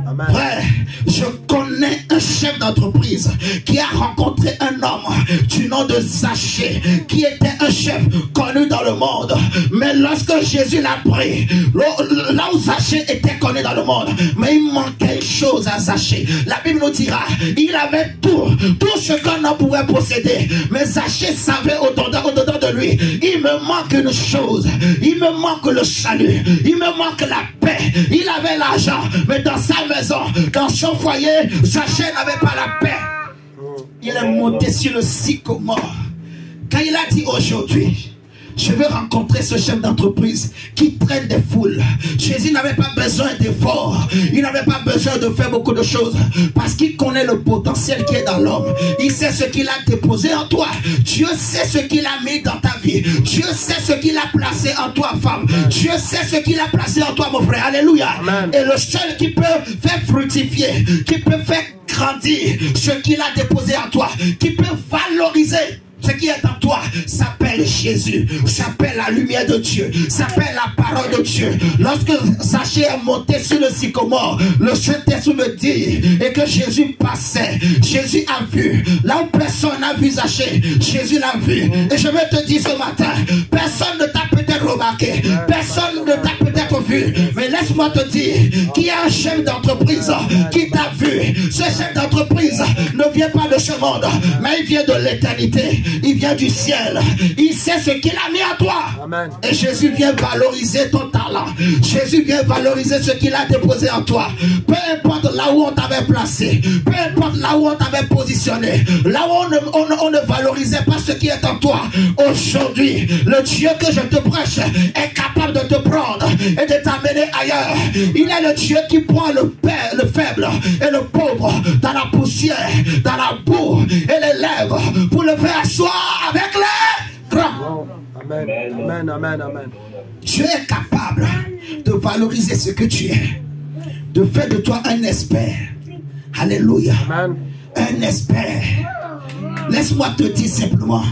amen. Frère, je connais un chef d'entreprise qui a rencontré un homme du nom de Zachée, qui était un chef connu dans le monde. Mais lorsque Jésus l'a pris, là où Zachée était connu dans le monde, mais il manquait une chose à Zachée. La Bible nous dira, il avait tout ce qu'un homme pouvait posséder. Mais Zachée savait au-dedans de lui, il me manque une chose, il me manque le salut, il me manque la paix. Il avait l'argent, mais dans sa maison, dans son foyer, Zachée n'avait pas la paix. Il est monté sur le sycomore. Quand il a dit aujourd'hui, je veux rencontrer ce chef d'entreprise qui traîne des foules. Jésus n'avait pas besoin d'efforts. Il n'avait pas besoin de faire beaucoup de choses. Parce qu'il connaît le potentiel qui est dans l'homme. Il sait ce qu'il a déposé en toi. Dieu sait ce qu'il a mis dans ta vie. Dieu sait ce qu'il a placé en toi, femme. Dieu sait ce qu'il a placé en toi, mon frère. Alléluia. Amen. Et le seul qui peut faire fructifier, qui peut faire grandir ce qu'il a déposé en toi, qui peut valoriser ce qui est en toi, s'appelle Jésus, s'appelle la lumière de Dieu, s'appelle la parole de Dieu. Lorsque Zachée est monté sur le sycomore, le Saint-Esprit me dit, et que Jésus passait, Jésus a vu, là où personne n'a vu Zachée, Jésus l'a vu. Et je vais te dire ce matin, personne ne t'a peut-être remarqué, personne ne t'a peut-être vu, mais laisse-moi te dire qu'il y a un chef d'entreprise qui t'a vu. Ce chef d'entreprise ne vient pas de ce monde, mais il vient de l'éternité. Il vient du ciel. Il sait ce qu'il a mis à toi. Amen. Et Jésus vient valoriser ton talent. Jésus vient valoriser ce qu'il a déposé en toi. Peu importe là où on t'avait placé, peu importe là où on t'avait positionné, là où on ne valorisait pas ce qui est en toi. Aujourd'hui, le Dieu que je te prêche est capable de te prendre et de t'amener ailleurs. Il est le Dieu qui prend le faible et le pauvre dans la poussière, dans la boue et les lèvres pour le faire asseoir avec les grands. Amen, amen, amen, amen. Dieu est capable de valoriser ce que tu es, de faire de toi un expert. Alléluia. Amen. Un expert. Laisse-moi te dire simplement,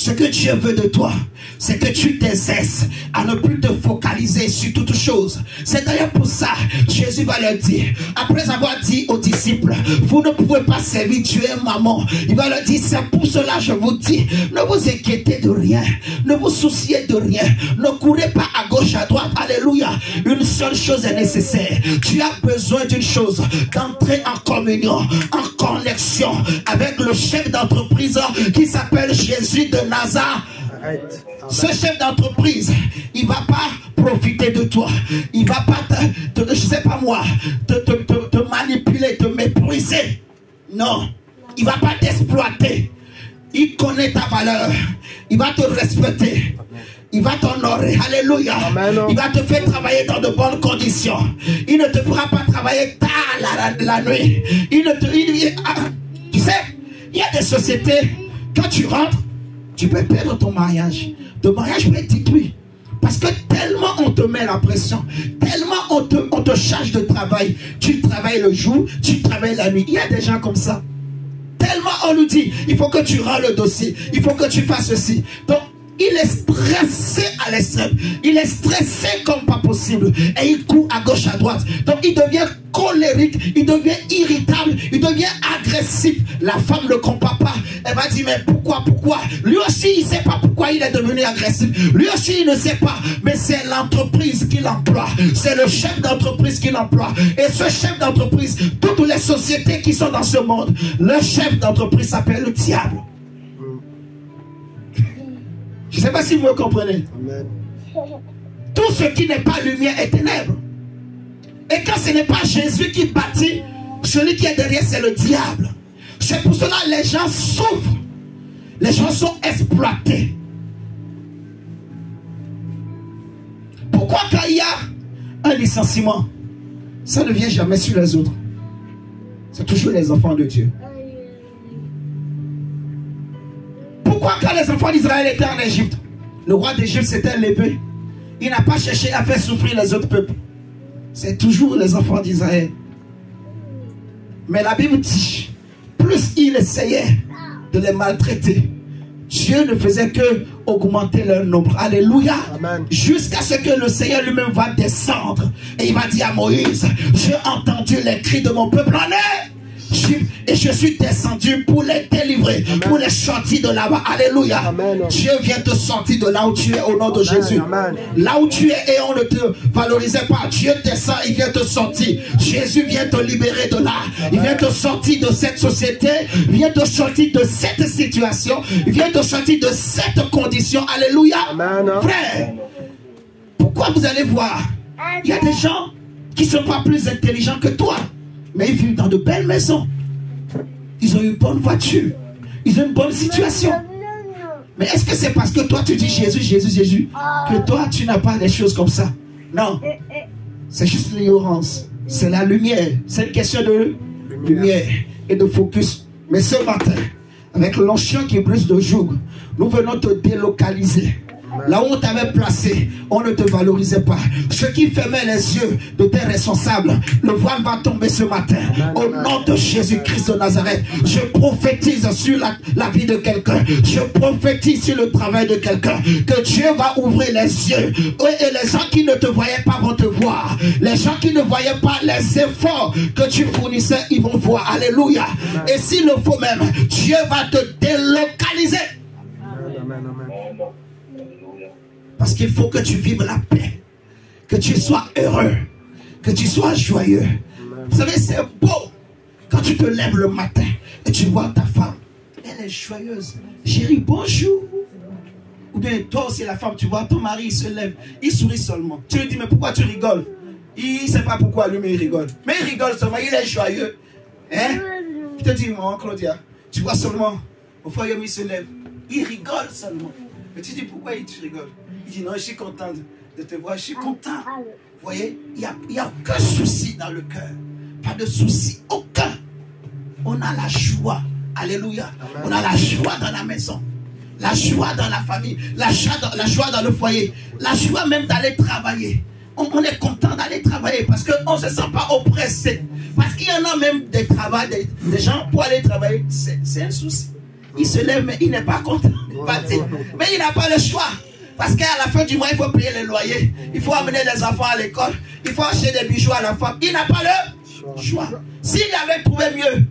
Ce que Dieu veut de toi, c'est que tu t'exerces à ne plus te focaliser sur toute chose. C'est d'ailleurs pour ça, Jésus va leur dire, après avoir dit aux disciples, vous ne pouvez pas servir Dieu et maman. Il va leur dire, c'est pour cela je vous dis, ne vous inquiétez de rien, ne vous souciez de rien, ne courez pas à gauche, à droite. Alléluia. Une seule chose est nécessaire. Tu as besoin d'une chose, d'entrer en communion, en connexion avec le chef d'entreprise qui s'appelle Jésus de Nazareth. Ce chef d'entreprise, il ne va pas profiter de toi. Il ne va pas je sais pas moi, te manipuler, te mépriser. Non, il ne va pas t'exploiter. Il connaît ta valeur. Il va te respecter. Il va t'honorer. Alléluia. Il va te faire travailler dans de bonnes conditions. Il ne te fera pas travailler tard la nuit. Tu sais, il y a des sociétés, quand tu rentres, tu peux perdre ton mariage. Ton mariage peut être détruit. Parce que tellement on te met la pression, tellement on te charge de travail. Tu travailles le jour, tu travailles la nuit. Il y a des gens comme ça. Tellement on lui dit, il faut que tu rends le dossier, il faut que tu fasses ceci. Donc, il est stressé à l'extrême. Il est stressé comme pas possible. Et il court à gauche, à droite. Donc il devient colérique, il devient irritable, il devient agressif. La femme ne comprend pas. Elle va dire, mais pourquoi? Lui aussi, il ne sait pas pourquoi il est devenu agressif. Lui aussi, il ne sait pas. Mais c'est l'entreprise qui l'emploie. C'est le chef d'entreprise qui l'emploie. Et ce chef d'entreprise, toutes les sociétés qui sont dans ce monde, le chef d'entreprise s'appelle le diable. Je ne sais pas si vous me comprenez. Amen. Tout ce qui n'est pas lumière est ténèbres. Et quand ce n'est pas Jésus qui bâtit, celui qui est derrière, c'est le diable. C'est pour cela que les gens souffrent. Les gens sont exploités. Pourquoi quand il y a un licenciement, ça ne vient jamais sur les autres? C'est toujours les enfants de Dieu. Pourquoi quand les enfants d'Israël étaient en Égypte, le roi d'Égypte s'était levé, il n'a pas cherché à faire souffrir les autres peuples? C'est toujours les enfants d'Israël. Mais la Bible dit, plus il essayait de les maltraiter, Dieu ne faisait que augmenter leur nombre. Alléluia. Jusqu'à ce que le Seigneur lui-même va descendre. Et il va dire à Moïse, j'ai entendu les cris de mon peuple en air. Et je suis descendu pour les délivrer, amen, pour les sortir de là-bas. Alléluia. Amen. Dieu vient te sortir de là où tu es au nom de Jésus. Amen. Là où tu es et on ne te valorisait pas, Dieu descend, il vient te sortir. Jésus vient te libérer de là. Amen. Il vient te sortir de cette société, il vient te sortir de cette situation, il vient te sortir de cette condition. Alléluia. Amen. Frère, pourquoi vous allez voir, il y a des gens qui ne sont pas plus intelligents que toi, mais ils vivent dans de belles maisons. Ils ont une bonne voiture. Ils ont une bonne situation. Mais est-ce que c'est parce que toi tu dis Jésus, Jésus, Jésus, que toi tu n'as pas des choses comme ça? Non. C'est juste l'ignorance. C'est la lumière. C'est une question de lumière et de focus. Mais ce matin, avec l'onction qui brise de jour, nous venons te délocaliser. Là où on t'avait placé, on ne te valorisait pas. Ce qui fermait les yeux de tes responsables, le voile va tomber ce matin. Au nom de Jésus-Christ de Nazareth, je prophétise sur la vie de quelqu'un. Je prophétise sur le travail de quelqu'un. Que Dieu va ouvrir les yeux. Et les gens qui ne te voyaient pas vont te voir. Les gens qui ne voyaient pas les efforts que tu fournissais, ils vont voir. Alléluia. Et s'il le faut même, Dieu va te délocaliser. Amen. Parce qu'il faut que tu vives la paix, que tu sois heureux, que tu sois joyeux. Vous savez, c'est beau quand tu te lèves le matin et tu vois ta femme, elle est joyeuse. Chérie, bonjour. Ou bien toi aussi la femme, tu vois ton mari, il se lève, il sourit seulement. Tu lui dis, mais pourquoi tu rigoles? Il ne sait pas pourquoi lui, mais il rigole. Mais il rigole seulement, il est joyeux. Hein? Je te dis, mon Claudia, tu vois seulement, au foyer, il se lève, il rigole seulement. Mais tu dis, pourquoi tu rigoles? Il dit, non, je suis content de te voir, je suis content. Vous voyez, il n'y a aucun souci dans le cœur. Pas de souci, aucun. On a la joie. Alléluia. Amen. On a la joie dans la maison. La joie dans la famille. La joie dans le foyer. La joie même d'aller travailler. On est content d'aller travailler parce qu'on ne se sent pas oppressé. Parce qu'il y en a même des gens pour aller travailler. C'est un souci. Il se lève, mais il n'est pas content. Mais il n'a pas le choix. Parce qu'à la fin du mois, il faut payer les loyers. Il faut amener les enfants à l'école. Il faut acheter des bijoux à la femme. Il n'a pas le choix. S'il avait trouvé mieux,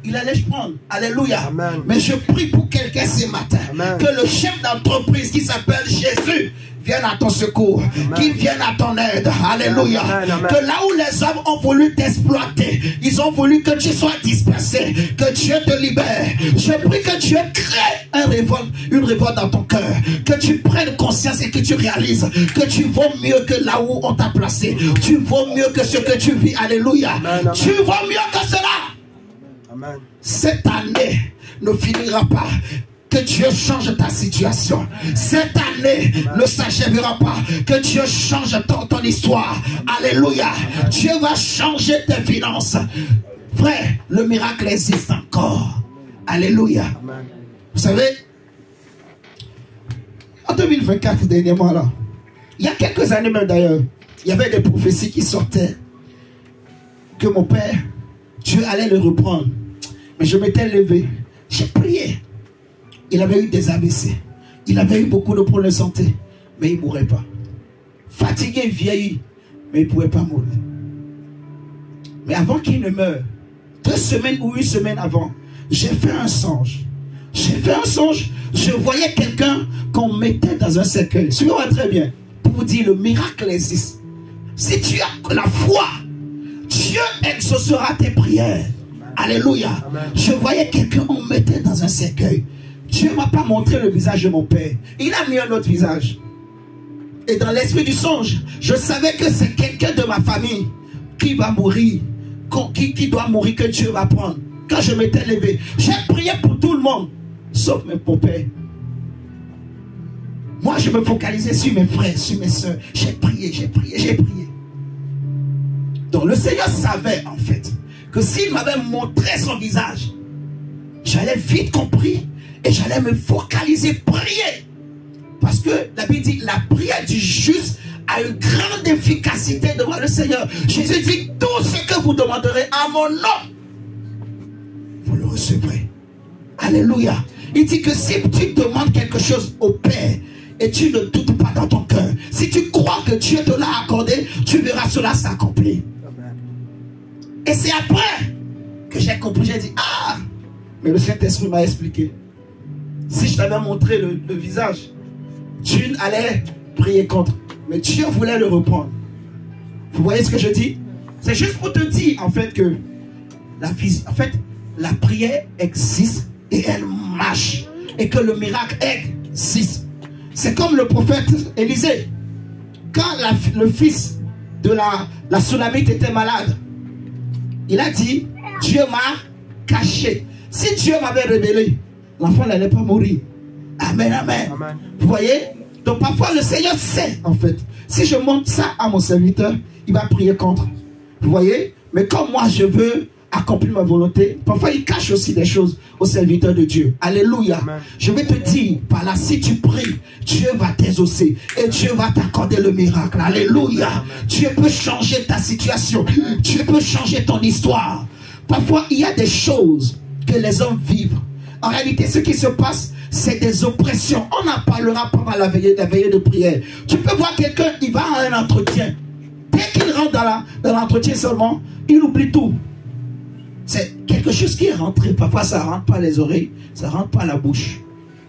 il allait prendre. Alléluia. Amen. Mais je prie pour quelqu'un ce matin. Amen. Que le chef d'entreprise qui s'appelle Jésus vienne à ton secours. Qu'il vienne à ton aide. Alléluia. Amen. Amen. Que là où les hommes ont voulu t'exploiter, ils ont voulu que tu sois dispersé. Que Dieu te libère. Je prie que Dieu crée une révolte dans ton cœur. Que tu prennes conscience et que tu réalises que tu vaux mieux que là où on t'a placé. Tu vaux mieux que ce que tu vis. Alléluia. Amen. Tu vaux mieux que cela. Amen. Cette année ne finira pas. Que Dieu change ta situation. Cette année ne s'achèvera pas. Que Dieu change ton histoire. Alléluia. Dieu va changer tes finances. Frère, le miracle existe encore. Alléluia. Amen. Vous savez, en 2024, dernièrement là, il y a quelques années même d'ailleurs, il y avait des prophéties qui sortaient que mon père, Dieu allait le reprendre. Mais je m'étais levé, j'ai prié. Il avait eu des AVC. Il avait eu beaucoup de problèmes de santé. Mais il ne mourrait pas. Fatigué, vieilli. Mais il ne pouvait pas mourir. Mais avant qu'il ne meure, 2 semaines ou 1 semaine avant, j'ai fait un songe. J'ai fait un songe. Je voyais quelqu'un qu'on mettait dans un cercueil. Suivez-moi très bien. Pour vous dire, le miracle existe. Si tu as la foi, Dieu exaucera tes prières. Alléluia. Amen. Je voyais quelqu'un qu'on mettait dans un cercueil. Dieu ne m'a pas montré le visage de mon père. Il a mis un autre visage. Et dans l'esprit du songe, je savais que c'est quelqu'un de ma famille qui va mourir. Qui doit mourir, que Dieu va prendre. Quand je m'étais levé, j'ai prié pour tout le monde. Sauf mon père. Moi, je me focalisais sur mes frères, sur mes soeurs. J'ai prié, j'ai prié, j'ai prié. Donc le Seigneur savait en fait que s'il m'avait montré son visage, j'allais vite compris et j'allais me focaliser, prier. Parce que la Bible dit, la prière du juste a une grande efficacité devant le Seigneur. Jésus dit, tout ce que vous demanderez à mon nom, vous le recevrez. Alléluia. Il dit que si tu demandes quelque chose au Père et tu ne doutes pas dans ton cœur, si tu crois que Dieu te l'a accordé, tu verras cela s'accomplir. Et c'est après que j'ai compris, j'ai dit, ah, mais le Saint-Esprit m'a expliqué. Si je t'avais montré le visage, tu allais prier contre. Mais Dieu voulait le reprendre. Vous voyez ce que je dis? C'est juste pour te dire, en fait, que la prière existe et elle marche. Et que le miracle existe. C'est comme le prophète Élisée. Quand le fils de la Sunamite était malade, il a dit, Dieu m'a caché. Si Dieu m'avait révélé, l'enfant n'allait pas mourir. Amen, amen, amen. Vous voyez? Donc parfois le Seigneur sait en fait. Si je montre ça à mon serviteur, il va prier contre. Vous voyez? Mais comme moi je veux accomplir ma volonté, parfois il cache aussi des choses au serviteur de Dieu. Alléluia. Amen. Je vais te dire par là, si tu pries, Dieu va t'exaucer et Dieu va t'accorder le miracle. Alléluia. Amen. Dieu peut changer ta situation. Dieu peut changer ton histoire. Parfois il y a des choses que les hommes vivent. En réalité, ce qui se passe, c'est des oppressions. On en parlera pendant la veillée de prière. Tu peux voir quelqu'un, il va à un entretien. Dès qu'il rentre dans l'entretien seulement, il oublie tout. C'est quelque chose qui est rentré. Parfois, ça ne rentre pas les oreilles, ça ne rentre pas la bouche.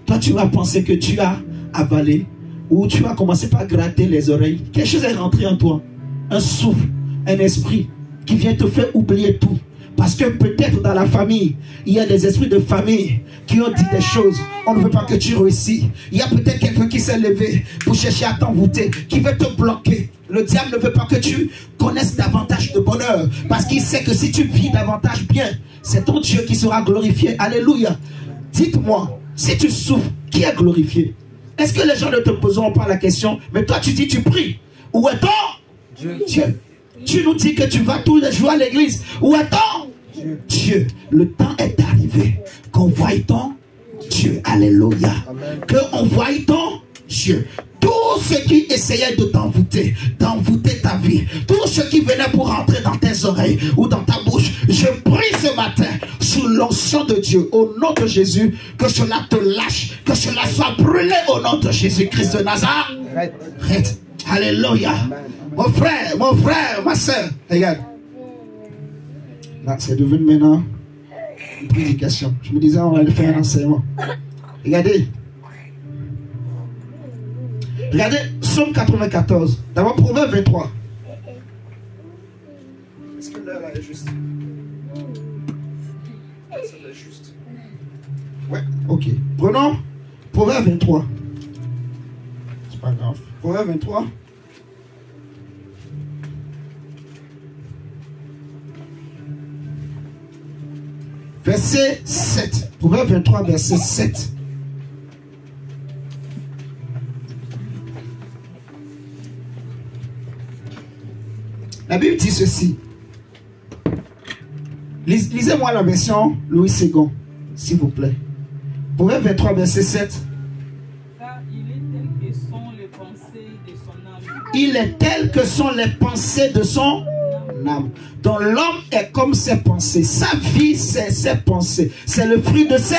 Toi, tu vas penser que tu as avalé ou tu vas commencer par gratter les oreilles. Quelque chose est rentré en toi. Un souffle, un esprit qui vient te faire oublier tout. Parce que peut-être dans la famille, il y a des esprits de famille qui ont dit des choses. On ne veut pas que tu réussisses. Il y a peut-être quelqu'un qui s'est levé pour chercher à t'envoûter, qui veut te bloquer. Le diable ne veut pas que tu connaisses davantage de bonheur. Parce qu'il sait que si tu vis davantage bien, c'est ton Dieu qui sera glorifié. Alléluia. Dites-moi, si tu souffres, qui est glorifié? Est-ce que les gens ne te poseront pas la question? Mais toi tu dis tu pries. Où est-on? Dieu. Tu nous dis que tu vas tous les jours à l'église. Où est-on? Dieu. Le temps est arrivé qu'on voie ton Dieu. Alléluia. Qu'on voie ton Dieu. Tous ceux qui essayaient de d'envoûter ta vie, tous ceux qui venaient pour rentrer dans tes oreilles ou dans ta bouche, je prie ce matin sous l'onction de Dieu, au nom de Jésus, que cela te lâche, que cela soit brûlé au nom de Jésus-Christ de Nazareth. Alléluia. Mon frère, ma soeur, regarde. Là, c'est devenu maintenant une prédication. Je me disais, on allait faire un enseignement. Regardez. Regardez, Psaume 94. D'abord, Proverbe 23. Est-ce que l'heure est juste? C'est juste. Ouais, ok. Prenons Proverbe 23. C'est pas grave. Proverbe 23. Verset 7. Proverbe 23, verset 7. La Bible dit ceci. Lisez-moi la version Louis II, s'il vous plaît. Proverbe 23, verset 7. Car il est tel que sont les pensées de son âme. Il est tel que sont les pensées de son âme. Donc l'homme est comme ses pensées. Sa vie, c'est ses pensées. C'est le fruit de ses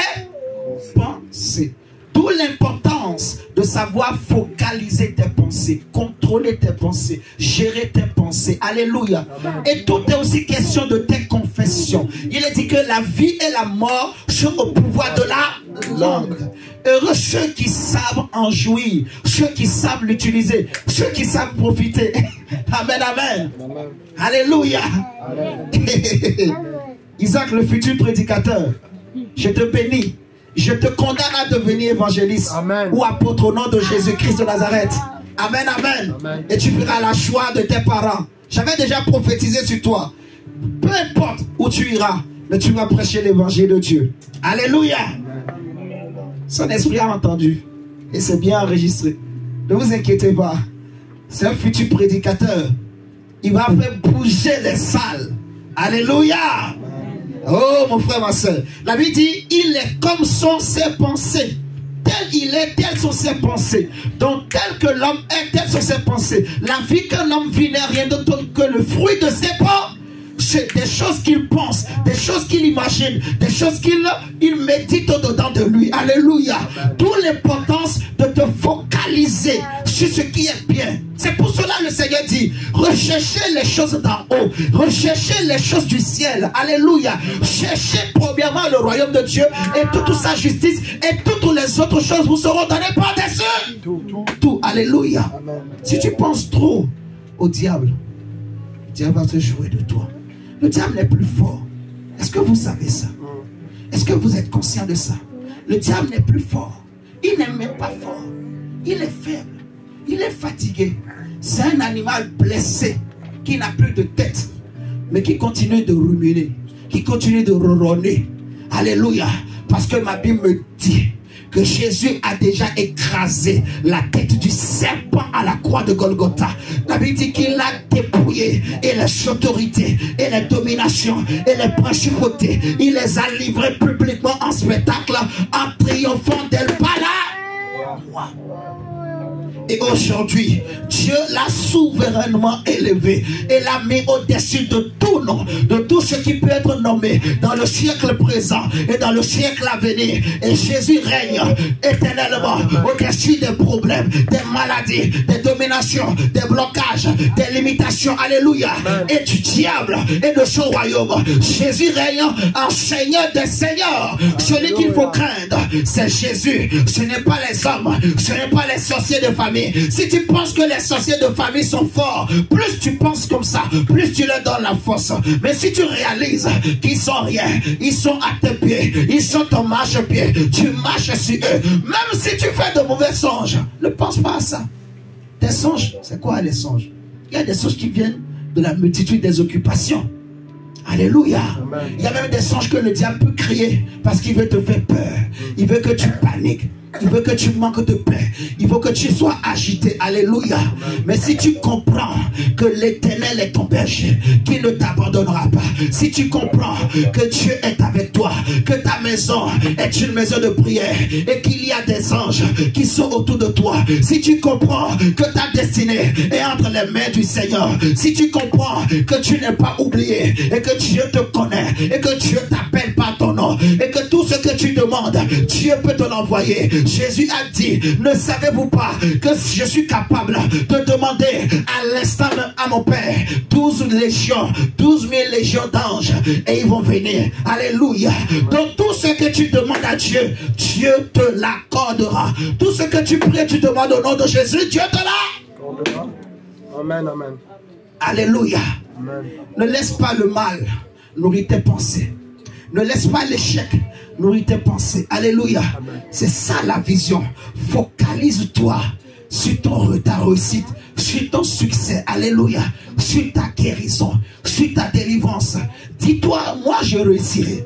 pensées. D'où l'importance de savoir focaliser tes pensées, contrôler tes pensées, gérer tes pensées. Alléluia. Et tout est aussi question de tes confessions. Il est dit que la vie et la mort sont au pouvoir de la langue. Heureux ceux qui savent en jouir, ceux qui savent l'utiliser, ceux qui savent profiter. Amen, amen. Alléluia. Isaac, le futur prédicateur, je te bénis. Je te condamne à devenir évangéliste. Amen. Ou apôtre au nom de Jésus-Christ de Nazareth. Amen, amen, amen. Et tu feras la choix de tes parents. J'avais déjà prophétisé sur toi. Peu importe où tu iras, mais tu vas prêcher l'évangile de Dieu. Alléluia. Amen. Son esprit a entendu. Et c'est bien enregistré. Ne vous inquiétez pas. C'est un futur prédicateur. Il va faire bouger les salles. Alléluia. Oh mon frère, ma soeur. La Bible dit, il est comme sont ses pensées. Tel il est, telles sont ses pensées. Donc tel que l'homme est, telles sont ses pensées. La vie qu'un homme vit n'est rien d'autre que le fruit de ses pensées. C'est des choses qu'il pense, des choses qu'il imagine, des choses qu'il médite au-dedans de lui. Alléluia. D'où l'importance de te focaliser sur ce qui est bien. C'est pour cela que le Seigneur dit, recherchez les choses d'en haut, recherchez les choses du ciel. Alléluia. Cherchez premièrement le royaume de Dieu et toute sa justice et toutes les autres choses vous seront données par-dessus. Tout. Alléluia. Amen. Si tu penses trop au diable, le diable va se jouer de toi. Le diable n'est plus fort. Est-ce que vous savez ça? Est-ce que vous êtes conscient de ça? Le diable n'est plus fort. Il n'est même pas fort. Il est faible. Il est fatigué. C'est un animal blessé qui n'a plus de tête, mais qui continue de ruminer, qui continue de ronronner. Alléluia. Parce que ma Bible me dit que Jésus a déjà écrasé la tête du serpent à la croix de Golgotha. La Bible dit qu'il a dépouillé et les autorités et les dominations et les principautés. Il les a livrés publiquement en spectacle en triomphant d'elle par la croix. Et aujourd'hui, Dieu l'a souverainement élevé et l'a mis au-dessus de tout nom, de tout ce qui peut être nommé dans le siècle présent et dans le siècle à venir. Et Jésus règne éternellement au-dessus des problèmes, des maladies, des dominations, des blocages, des limitations. Alléluia. Et du diable et de son royaume. Jésus règne en Seigneur des Seigneurs. Celui qu'il faut craindre, c'est Jésus. Ce n'est pas les hommes, ce n'est pas les sorciers de famille. Si tu penses que les sorciers de famille sont forts, plus tu penses comme ça, plus tu leur donnes la force. Mais si tu réalises qu'ils sont rien, ils sont à tes pieds, ils sont ton marche-pied, tu marches sur eux. Même si tu fais de mauvais songes, ne pense pas à ça. Tes songes, c'est quoi les songes? Il y a des songes qui viennent de la multitude des occupations. Alléluia. Amen. Il y a même des songes que le diable peut créer parce qu'il veut te faire peur. Il veut que tu paniques. Il veut que tu manques de paix. Il veut que tu sois agité. Alléluia. Mais si tu comprends que l'Éternel est ton berger, qu'il ne t'abandonnera pas. Si tu comprends que Dieu est avec toi, que ta maison est une maison de prière et qu'il y a des anges qui sont autour de toi. Si tu comprends que ta destinée est entre les mains du Seigneur. Si tu comprends que tu n'es pas oublié et que Dieu te connaît et que Dieu t'appelle par par ton nom. Et que tout ce que tu demandes, Dieu peut te l'envoyer. Jésus a dit, ne savez-vous pas que je suis capable de demander à l'instant même à mon Père 12 000 légions d'anges et ils vont venir. Alléluia. Donc tout ce que tu demandes à Dieu, Dieu te l'accordera. Tout ce que tu pries, tu demandes au nom de Jésus, Dieu te l'accordera. Amen, amen. Alléluia. Amen. Ne laisse pas le mal nourrir tes pensées. Ne laisse pas l'échec nourrir tes pensées. Alléluia. C'est ça la vision. Focalise-toi sur ta réussite, sur ton succès. Alléluia. Sur ta guérison, sur ta délivrance. Dis-toi, moi je réussirai.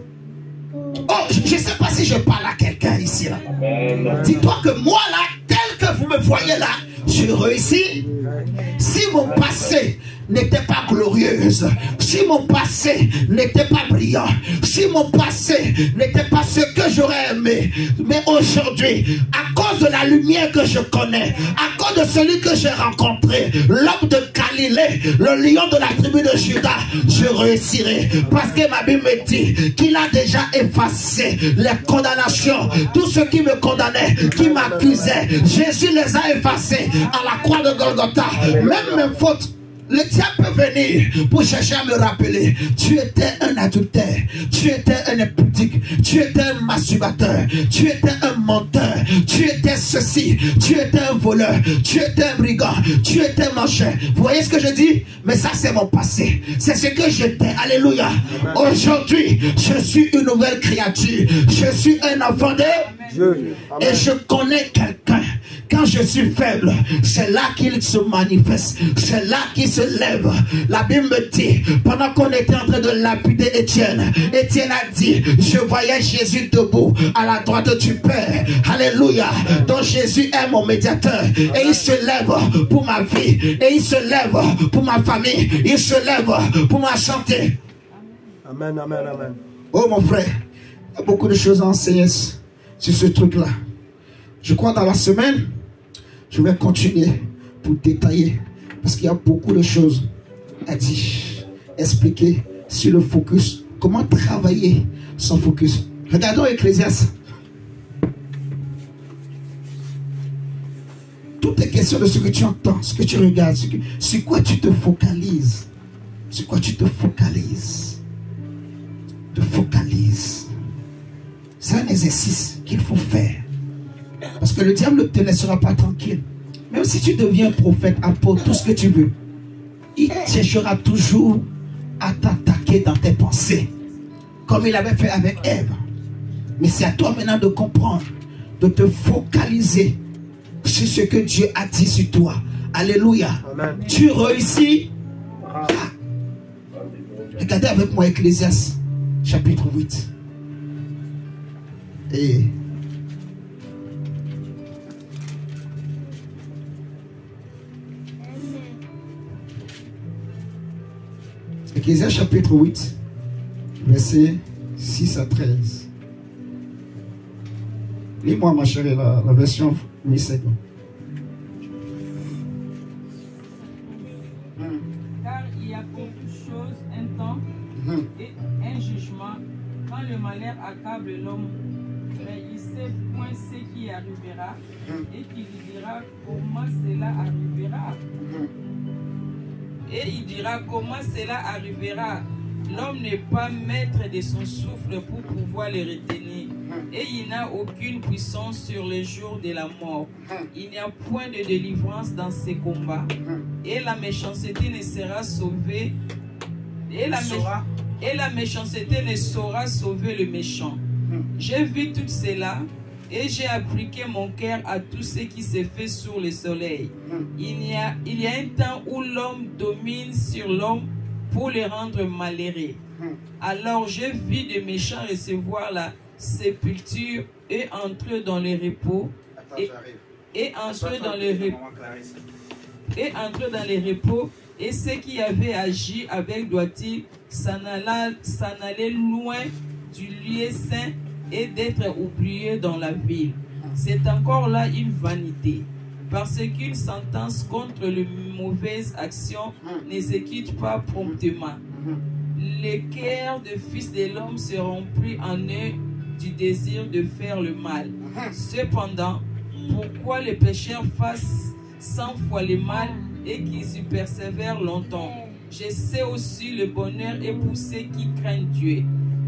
Oh, je ne sais pas si je parle à quelqu'un ici. Dis-toi que moi là, tel que vous me voyez là, je réussis. Si mon passé n'était pas glorieuse, si mon passé n'était pas brillant, si mon passé n'était pas ce que j'aurais aimé, mais aujourd'hui, à cause de la lumière que je connais, à cause de celui que j'ai rencontré, l'homme de Galilée, le lion de la tribu de Juda, je réussirai. Parce que ma Bible me dit qu'il a déjà effacé les condamnations. Tous ceux qui me condamnaient, qui m'accusaient, Jésus les a effacés à la croix de Golgotha. Même mes fautes, le diable peut venir pour chercher à me rappeler. Tu étais un adultère, tu étais un impudique, tu étais un masturbateur, tu étais un menteur, tu étais ceci, tu étais un voleur, tu étais un brigand, tu étais un mancheur. Vous voyez ce que je dis? Mais ça c'est mon passé, c'est ce que j'étais. Alléluia. Aujourd'hui je suis une nouvelle créature, je suis un enfant de Dieu. Et je connais quelqu'un. Quand je suis faible, c'est là qu'il se manifeste. C'est là qu'il se lève. La Bible me dit, pendant qu'on était en train de lapider Étienne, Étienne a dit, je voyais Jésus debout à la droite du Père. Alléluia. Donc Jésus est mon médiateur. Et il se lève pour ma vie. Et il se lève pour ma famille. Il se lève pour ma santé. Amen, amen, amen. Oh mon frère, il y a beaucoup de choses à enseigner sur ce truc-là. Je crois dans la semaine, je vais continuer pour détailler. Parce qu'il y a beaucoup de choses à dire, expliquer sur le focus. Comment travailler son focus. Regardons Ecclésiaste. Tout est question de ce que tu entends, ce que tu regardes, sur quoi tu te focalises. Sur quoi tu te focalises. Te focalises. C'est un exercice qu'il faut faire. Parce que le diable ne te laissera pas tranquille. Même si tu deviens prophète, apôtre, tout ce que tu veux, il cherchera toujours à t'attaquer dans tes pensées. Comme il avait fait avec Ève. Mais c'est à toi maintenant de comprendre, de te focaliser sur ce que Dieu a dit sur toi. Alléluia. Amen. Tu réussis. Ah. Regardez avec moi Ecclésiaste, chapitre 8. Et Ecclésiaste chapitre 8, versets 6 à 13. Lis-moi ma chérie, la version 1000 Car il y a pour toute chose un temps et un jugement. Quand le malheur accable l'homme, mais il ne sait point ce qui arrivera et qui lui dira comment cela arrivera. Et il dira comment cela arrivera. L'homme n'est pas maître de son souffle pour pouvoir le retenir. Et il n'a aucune puissance sur les jours de la mort. Il n'y a point de délivrance dans ses combats. Et la méchanceté ne sera sauvée. Et la méchanceté ne saura sauver le méchant. J'ai vu tout cela. Et j'ai appliqué mon cœur à tout ce qui s'est fait sous le soleil. Il y a un temps où l'homme domine sur l'homme pour le rendre malheureux. Alors j'ai vu des méchants recevoir la sépulture et entrer dans le repos. Et entrer dans le repos. Et ceux qui avaient agi avec doigt-il s'en allaient loin du lieu saint et d'être oublié dans la ville. C'est encore là une vanité, parce qu'une sentence contre les mauvaises actions n'exécute pas promptement. Les cœurs des fils de l'homme se remplissent en eux du désir de faire le mal. Cependant, pourquoi les pécheurs fassent 100 fois le mal et qu'ils y persévèrent longtemps? Je sais aussi le bonheur est pour ceux qui craignent Dieu,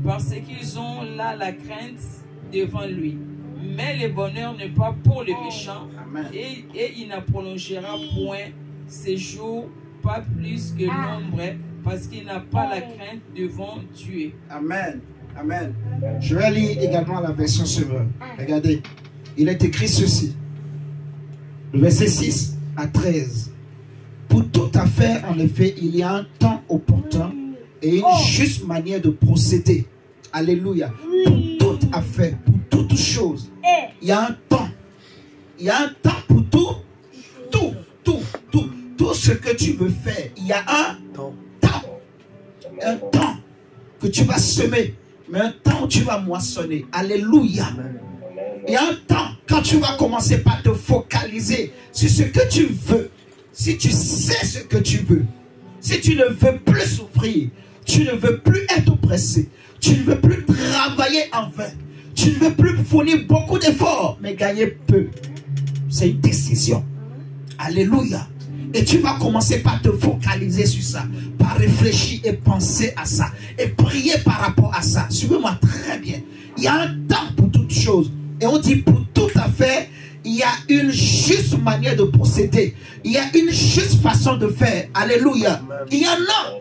parce qu'ils ont là la crainte devant lui. Mais le bonheur n'est pas pour les méchants, et il ne prolongera point ses jours, pas plus que l'ombre, parce qu'il n'a pas la crainte devant Dieu. Amen. Amen. Je vais lire également la version Semeur. Regardez, il est écrit ceci. Le verset 6 à 13. Pour toute affaire, en effet, il y a un temps opportun et une juste manière de procéder. Alléluia. Pour toute affaire, pour toute chose, il y a un temps. Il y a un temps pour tout. Tout ce que tu veux faire. Il y a un temps. Un temps que tu vas semer. Mais un temps où tu vas moissonner. Alléluia. Il y a un temps quand tu vas commencer par te focaliser sur ce que tu veux. Si tu sais ce que tu veux, si tu ne veux plus souffrir, tu ne veux plus être oppressé, tu ne veux plus travailler en vain, tu ne veux plus fournir beaucoup d'efforts, mais gagner peu. C'est une décision. Alléluia. Et tu vas commencer par te focaliser sur ça, par réfléchir et penser à ça, et prier par rapport à ça. Suivez-moi très bien. Il y a un temps pour toutes choses. Et on dit pour toute affaire, il y a une juste manière de procéder. Il y a une juste façon de faire. Alléluia. Il y en a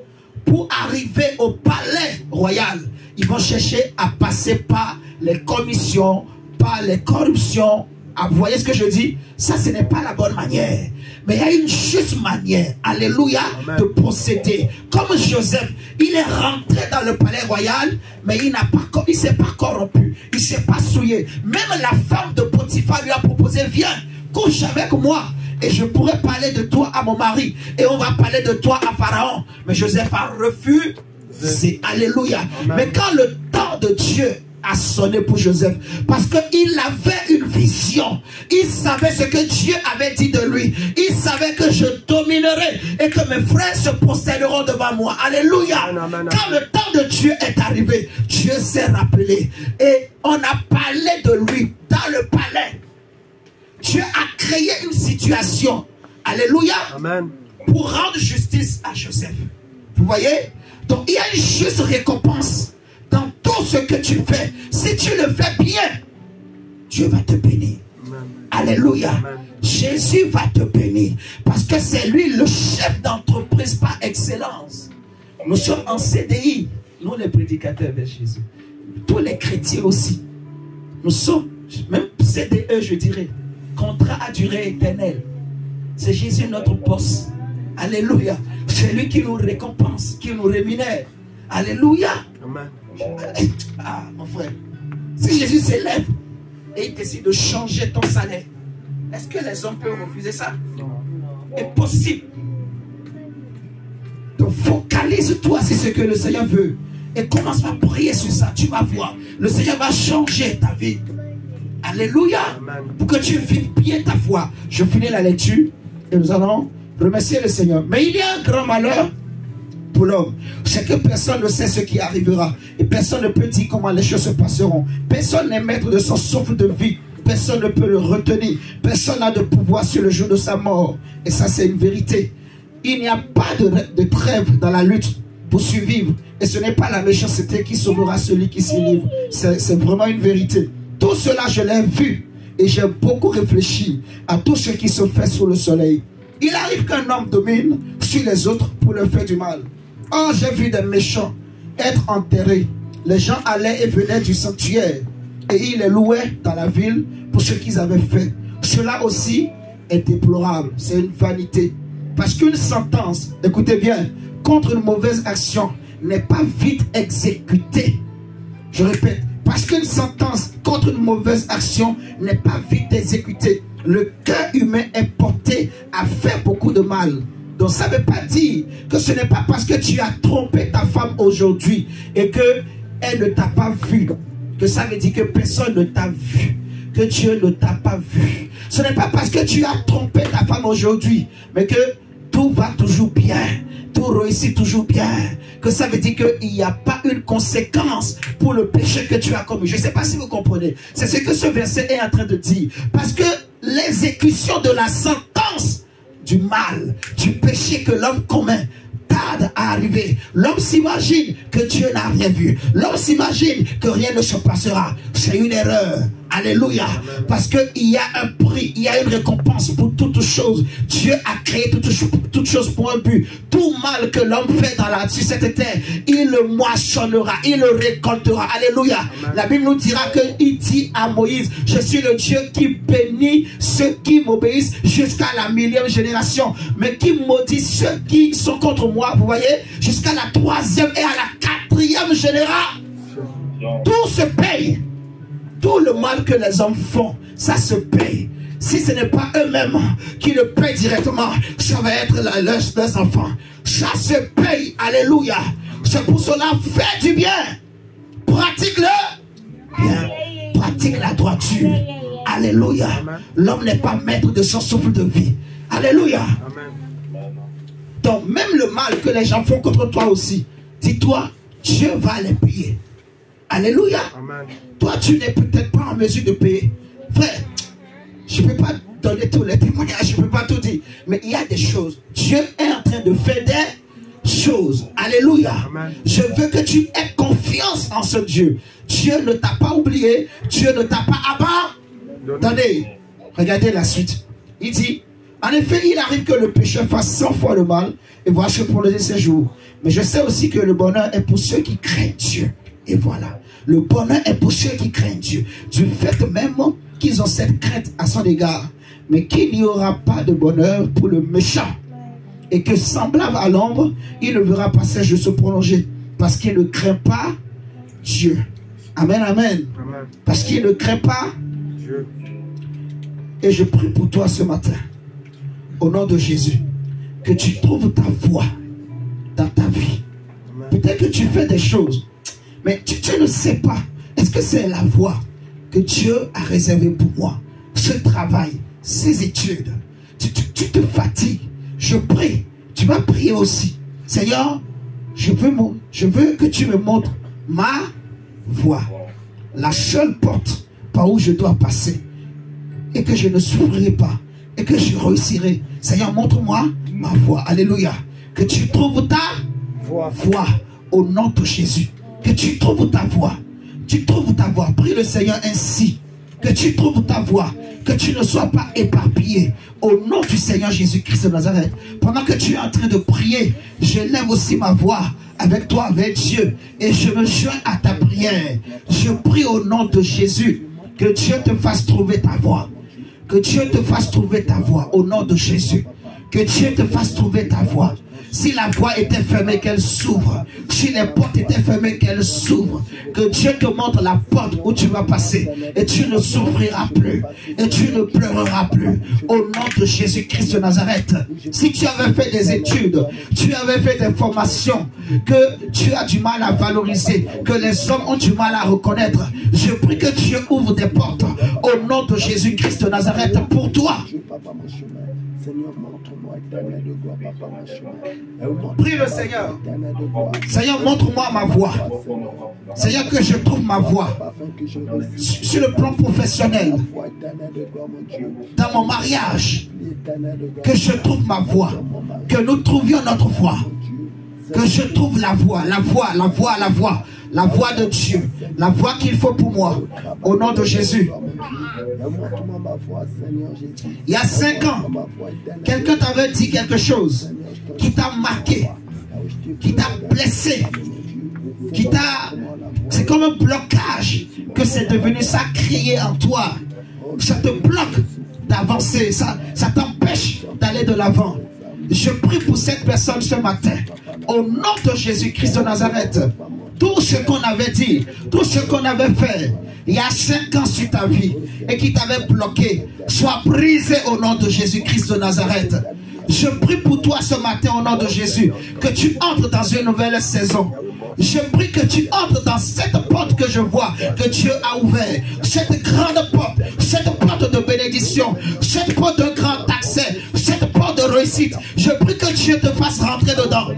pour arriver au palais royal. Ils vont chercher à passer par les commissions, par les corruptions. Ah, vous voyez ce que je dis? Ça, ce n'est pas la bonne manière. Mais il y a une juste manière, alléluia, de procéder. Comme Joseph, il est rentré dans le palais royal, mais il ne s'est pas corrompu, il ne s'est pas souillé. Même la femme de Potiphar lui a proposé, viens, couche avec moi. Et je pourrais parler de toi à mon mari. Et on va parler de toi à Pharaon. Mais Joseph a refusé. Alléluia. Amen. Mais quand le temps de Dieu a sonné pour Joseph, parce qu'il avait une vision, il savait ce que Dieu avait dit de lui, il savait que je dominerai et que mes frères se procéderont devant moi. Alléluia. Amen. Quand le temps de Dieu est arrivé, Dieu s'est rappelé et on a parlé de lui dans le palais. Dieu a créé une situation, alléluia, amen, pour rendre justice à Joseph. Vous voyez? Donc il y a une juste récompense dans tout ce que tu fais. Si tu le fais bien, Dieu va te bénir. Amen. Alléluia. Amen. Jésus va te bénir. Parce que c'est lui le chef d'entreprise par excellence. Nous sommes en CDI. Nous les prédicateurs de Jésus. Tous les chrétiens aussi. Nous sommes, même CDE je dirais, contrat à durée éternelle. C'est Jésus notre boss. Alléluia. C'est lui qui nous récompense, qui nous rémunère. Alléluia. Amen. Ah, mon frère, si Jésus s'élève et il décide de changer ton salaire, est-ce que les hommes peuvent refuser ça? Non. Impossible. Donc focalise-toi sur ce que le Seigneur veut et commence à prier sur ça. Tu vas voir, le Seigneur va changer ta vie. Alléluia. Amen. Pour que tu vives bien ta foi. Je finis la lecture et nous allons remercier le Seigneur. Mais il y a un grand malheur pour l'homme, c'est que personne ne sait ce qui arrivera et personne ne peut dire comment les choses se passeront. Personne n'est maître de son souffle de vie. Personne ne peut le retenir. Personne n'a de pouvoir sur le jour de sa mort. Et ça, c'est une vérité. Il n'y a pas de trêve dans la lutte pour survivre. Et ce n'est pas la méchanceté qui sauvera celui qui s'y livre. C'est vraiment une vérité. Tout cela, je l'ai vu. Et j'ai beaucoup réfléchi à tout ce qui se fait sous le soleil. Il arrive qu'un homme domine sur les autres pour leur faire du mal. Or, j'ai vu des méchants être enterrés. Les gens allaient et venaient du sanctuaire. Et ils les louaient dans la ville pour ce qu'ils avaient fait. Cela aussi est déplorable. C'est une vanité. Parce qu'une sentence, écoutez bien, contre une mauvaise action n'est pas vite exécutée. Je répète, parce qu'une sentence contre une mauvaise action n'est pas vite exécutée. Le cœur humain est porté à faire beaucoup de mal. Donc ça ne veut pas dire que ce n'est pas parce que tu as trompé ta femme aujourd'hui et qu'elle ne t'a pas vu, que ça veut dire que personne ne t'a vu, que Dieu ne t'a pas vu. Ce n'est pas parce que tu as trompé ta femme aujourd'hui, mais que tout va toujours bien, tout réussit toujours bien, que ça veut dire qu'il n'y a pas une conséquence pour le péché que tu as commis. Je ne sais pas si vous comprenez. C'est ce que ce verset est en train de dire. Parce que l'exécution de la sentence du mal, du péché que l'homme commet, tarde à arriver. L'homme s'imagine que Dieu n'a rien vu. L'homme s'imagine que rien ne se passera. C'est une erreur. Alléluia. Parce qu'il y a un prix, il y a une récompense pour toutes choses. Dieu a créé toutes choses pour un but. Tout mal que l'homme fait sur cette terre, il le moissonnera, il le récoltera. Alléluia. Amen. La Bible nous dira qu'il dit à Moïse, je suis le Dieu qui bénit ceux qui m'obéissent jusqu'à la 1000e génération, mais qui maudit ceux qui sont contre moi, vous voyez, jusqu'à la 3e et à la 4e génération. Tout se paye. Tout le mal que les hommes font, ça se paye. Si ce n'est pas eux-mêmes qui le payent directement, ça va être leurs enfants. Ça se paye. Alléluia. C'est pour cela, fais du bien. Pratique-le bien. Pratique la droiture. Alléluia. L'homme n'est pas maître de son souffle de vie. Alléluia. Donc même le mal que les gens font contre toi aussi, dis-toi, Dieu va les payer. Alléluia. Amen. Toi, tu n'es peut-être pas en mesure de payer. Frère, je ne peux pas donner tous les témoignages, je ne peux pas tout dire. Mais il y a des choses. Dieu est en train de faire des choses. Alléluia. Amen. Je veux que tu aies confiance en ce Dieu. Dieu ne t'a pas oublié. Dieu ne t'a pas abandonné. Regardez la suite. Il dit, en effet, il arrive que le pécheur fasse 100 fois le mal et voici pour le séjour. Mais je sais aussi que le bonheur est pour ceux qui craignent Dieu. Et voilà, le bonheur est pour ceux qui craignent Dieu. Du fait même qu'ils ont cette crainte à son égard, mais qu'il n'y aura pas de bonheur pour le méchant. Et que semblable à l'ombre, il ne verra pas ses jours se prolonger. Parce qu'il ne craint pas Dieu. Amen, amen. Amen. Parce qu'il ne craint pas Dieu. Et je prie pour toi ce matin, au nom de Jésus, que tu trouves ta voie dans ta vie. Peut-être que tu fais des choses, mais tu ne sais pas. Est-ce que c'est la voie que Dieu a réservée pour moi? Ce travail, ces études. Tu te fatigues. Je prie. Tu vas prier aussi. Seigneur, je veux que tu me montres ma voie. La seule porte par où je dois passer. Et que je ne souffrirai pas. Et que je réussirai. Seigneur, montre-moi ma voie. Alléluia. Que tu trouves ta voie au nom de Jésus. Que tu trouves ta voie. Tu trouves ta voie. Prie le Seigneur ainsi. Que tu trouves ta voie. Que tu ne sois pas éparpillé. Au nom du Seigneur Jésus-Christ de Nazareth. Pendant que tu es en train de prier, je lève aussi ma voix avec toi, avec Dieu. Et je me joins à ta prière. Je prie au nom de Jésus. Que Dieu te fasse trouver ta voie. Que Dieu te fasse trouver ta voie. Au nom de Jésus. Que Dieu te fasse trouver ta voie. Si la voie était fermée, qu'elle s'ouvre. Si les portes étaient fermées, qu'elles s'ouvrent. Que Dieu te montre la porte où tu vas passer. Et tu ne souffriras plus. Et tu ne pleureras plus. Au nom de Jésus-Christ de Nazareth. Si tu avais fait des études, tu avais fait des formations que tu as du mal à valoriser, que les hommes ont du mal à reconnaître, je prie que Dieu ouvre des portes. Au nom de Jésus-Christ de Nazareth pour toi. Seigneur, montre-moi, éternel de gloire, papa, mon chemin. Prie le Seigneur. Seigneur, montre-moi ma voie. Seigneur, que je trouve ma voie. Sur le plan professionnel. Dans mon mariage. Que je trouve ma voie. Que nous trouvions notre voie. Que je trouve la voie, la voie, la voie, la voie. La voie de Dieu. La voie qu'il faut pour moi. Au nom de Jésus. Il y a 5 ans, quelqu'un t'avait dit quelque chose qui t'a marqué, qui t'a blessé, qui t'a... C'est comme un blocage que c'est devenu, ça a crié en toi. Ça te bloque d'avancer, ça t'empêche d'aller de l'avant. Je prie pour cette personne ce matin. Au nom de Jésus-Christ de Nazareth. Tout ce qu'on avait dit, tout ce qu'on avait fait il y a 5 ans sur ta vie et qui t'avait bloqué, soit brisé au nom de Jésus-Christ de Nazareth. Je prie pour toi ce matin au nom de Jésus, que tu entres dans une nouvelle saison. Je prie que tu entres dans cette porte que je vois, que Dieu a ouverte. Cette grande porte de bénédiction, cette porte de grand accès, cette porte de réussite. réussite. Je prie que Dieu te fasse rentrer dedans.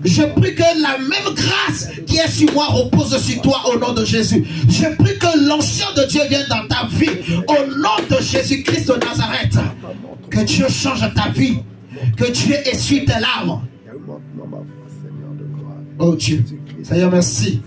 Je prie que la même grâce qui est sur moi repose sur toi au nom de Jésus. Je prie que l'onction de Dieu vienne dans ta vie au nom de Jésus-Christ de Nazareth. Que Dieu change ta vie. Que Dieu essuie tes larmes. Oh Dieu, Seigneur, merci.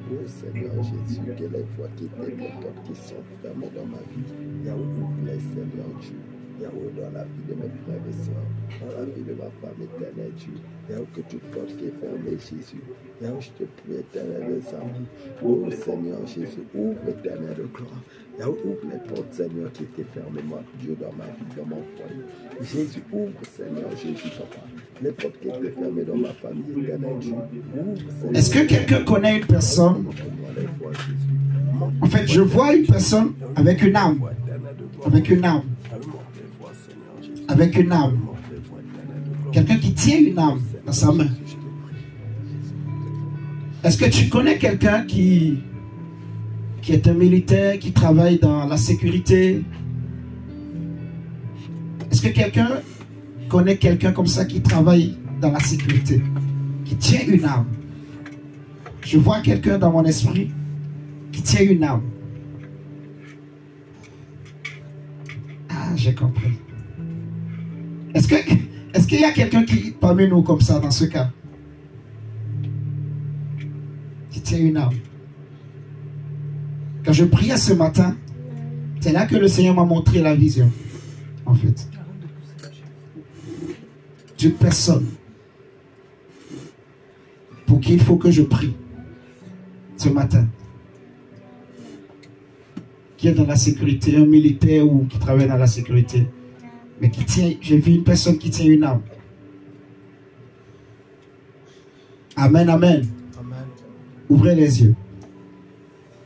Oh Seigneur Jésus, que les voies qui sont fermées dans ma vie, ouvre-les Seigneur Dieu. Yahweh, dans la vie de mes frères et sœurs, dans la vie de ma femme éternelle Dieu, Yahweh, que toute porte qui est fermée Jésus, Yahweh, je te prie éternel des amours. Oh Seigneur Jésus, ouvre éternel de gloire. Yahweh, ouvre les portes Seigneur qui étaient fermées, moi Dieu, dans ma vie, dans mon foyer. Jésus, ouvre Seigneur Jésus, papa. Les portes qui étaient fermées dans ma famille éternelle Dieu, ouvre Seigneur. Est-ce que quelqu'un connaît une personne? En fait, je vois une personne avec une âme. Avec une âme. Avec une âme. Quelqu'un qui tient une âme dans sa main. Est-ce que tu connais quelqu'un qui est un militaire, qui travaille dans la sécurité? Est-ce que quelqu'un connaît quelqu'un comme ça qui travaille dans la sécurité, qui tient une âme? Je vois quelqu'un dans mon esprit qui tient une âme. Ah, j'ai compris. Est-ce qu'il y a quelqu'un qui parmi nous comme ça dans ce cas? Qui tient une âme. Quand je priais ce matin, c'est là que le Seigneur m'a montré la vision. En fait. D'une personne pour qui il faut que je prie ce matin. Qui est dans la sécurité, un militaire ou qui travaille dans la sécurité. Mais qui tient, j'ai vu une personne qui tient une âme. Amen, amen. Amen. Ouvrez les yeux.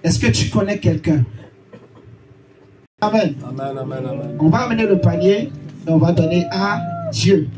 Est-ce que tu connais quelqu'un? Amen. Amen, amen, amen. On va amener le panier et on va donner à Dieu.